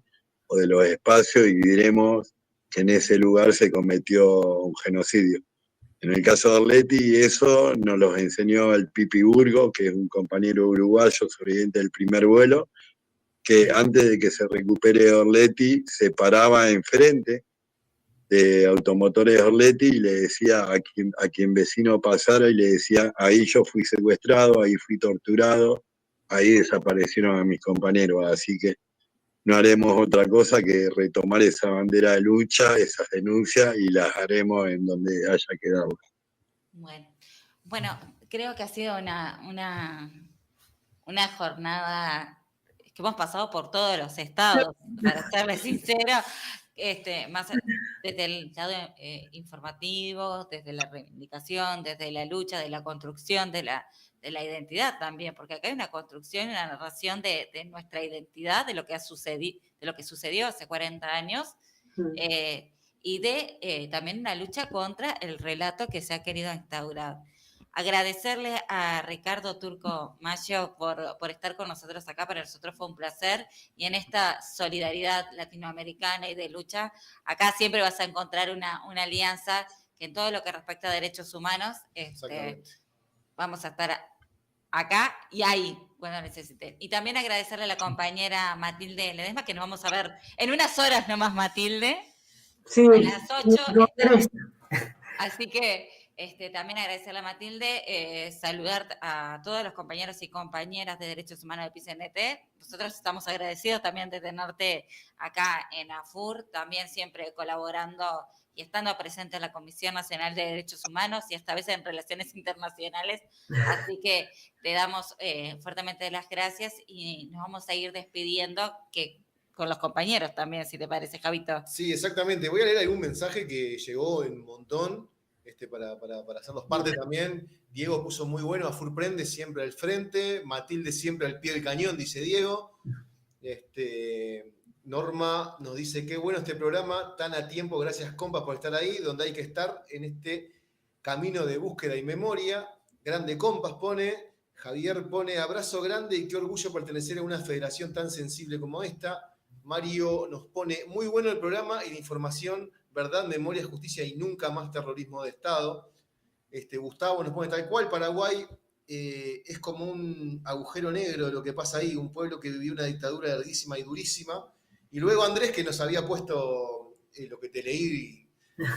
o de los espacios y diremos que en ese lugar se cometió un genocidio. En el caso de Orletti, eso nos lo enseñó el Pipi Burgo, que es un compañero uruguayo sobreviviente del primer vuelo, que antes de que se recupere Orletti, se paraba enfrente de Automotores Orletti y le decía a quien vecino pasara, y le decía, ahí yo fui secuestrado, ahí fui torturado, ahí desaparecieron a mis compañeros, así que no haremos otra cosa que retomar esa bandera de lucha, esas denuncias, y las haremos en donde haya que darlas. Bueno, creo que ha sido una jornada que hemos pasado por todos los estados, para serles sincero, más desde el lado informativo, desde la reivindicación, desde la lucha, de la construcción de la identidad también, porque acá hay una construcción y una narración de nuestra identidad, de lo que sucedió hace 40 años, y de también una lucha contra el relato que se ha querido instaurar. Agradecerle a Ricardo Turco Maggio por estar con nosotros acá. Para nosotros fue un placer, y en esta solidaridad latinoamericana y de lucha, acá siempre vas a encontrar una alianza que en todo lo que respecta a derechos humanos, vamos a estar acá y ahí cuando necesiten. Y también agradecerle a la compañera Matilde Ledesma, que nos vamos a ver en unas horas nomás, Matilde, sí, a las 8. Sí. Así que también agradecerle a Matilde, saludar a todos los compañeros y compañeras de Derechos Humanos del PICNT. Nosotros estamos agradecidos también de tenerte acá en AFUR, también siempre colaborando y estando presente en la Comisión Nacional de Derechos Humanos y esta vez en Relaciones Internacionales. Así que te damos fuertemente las gracias y nos vamos a ir despidiendo con los compañeros también, si te parece, Javito. Sí, exactamente. Voy a leer algún mensaje que llegó en un montón, para hacerlos parte también. Diego puso muy bueno, AFUR prende siempre al frente, Matilde siempre al pie del cañón, dice Diego. Norma nos dice, qué bueno este programa, tan a tiempo, gracias compas por estar ahí, donde hay que estar en este camino de búsqueda y memoria. Grande compas pone, Javier pone, abrazo grande y qué orgullo pertenecer a una federación tan sensible como esta. Mario nos pone, muy bueno el programa y la información, verdad, memoria, justicia y nunca más terrorismo de Estado. Gustavo nos pone, tal cual, Paraguay es como un agujero negro lo que pasa ahí, un pueblo que vivió una dictadura larguísima y durísima. Y luego Andrés, que nos había puesto lo que te leí,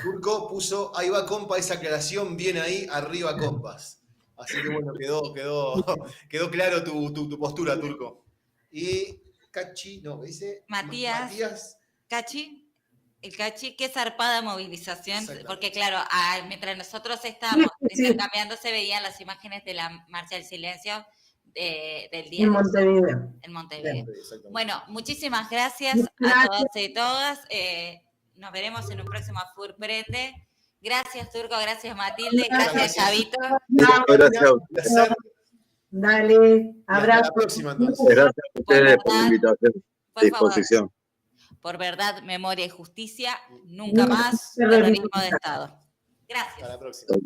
Turco, puso, ahí va compa, esa aclaración, bien ahí, arriba compas. Así que bueno, quedó claro tu postura, Turco. Y Cachi, no, dice Matías. Cachi, el Cachi, qué zarpada movilización, porque claro, mientras nosotros estábamos intercambiando se veían las imágenes de la Marcha del Silencio del día en Montevideo. Bueno, muchísimas gracias a todos y todas. Nos veremos en un próximo AFUR Prende Gracias, Turco, gracias, Matilde, Gracias. gracias, Chavito. Gracias a Un placer. Dale, Hasta abrazo. la próxima, entonces. Gracias a ustedes por la invitación, Por favor, disposición. por verdad, memoria y justicia, nunca más Terrorismo. terrorismo de Estado. Gracias. Hasta la próxima.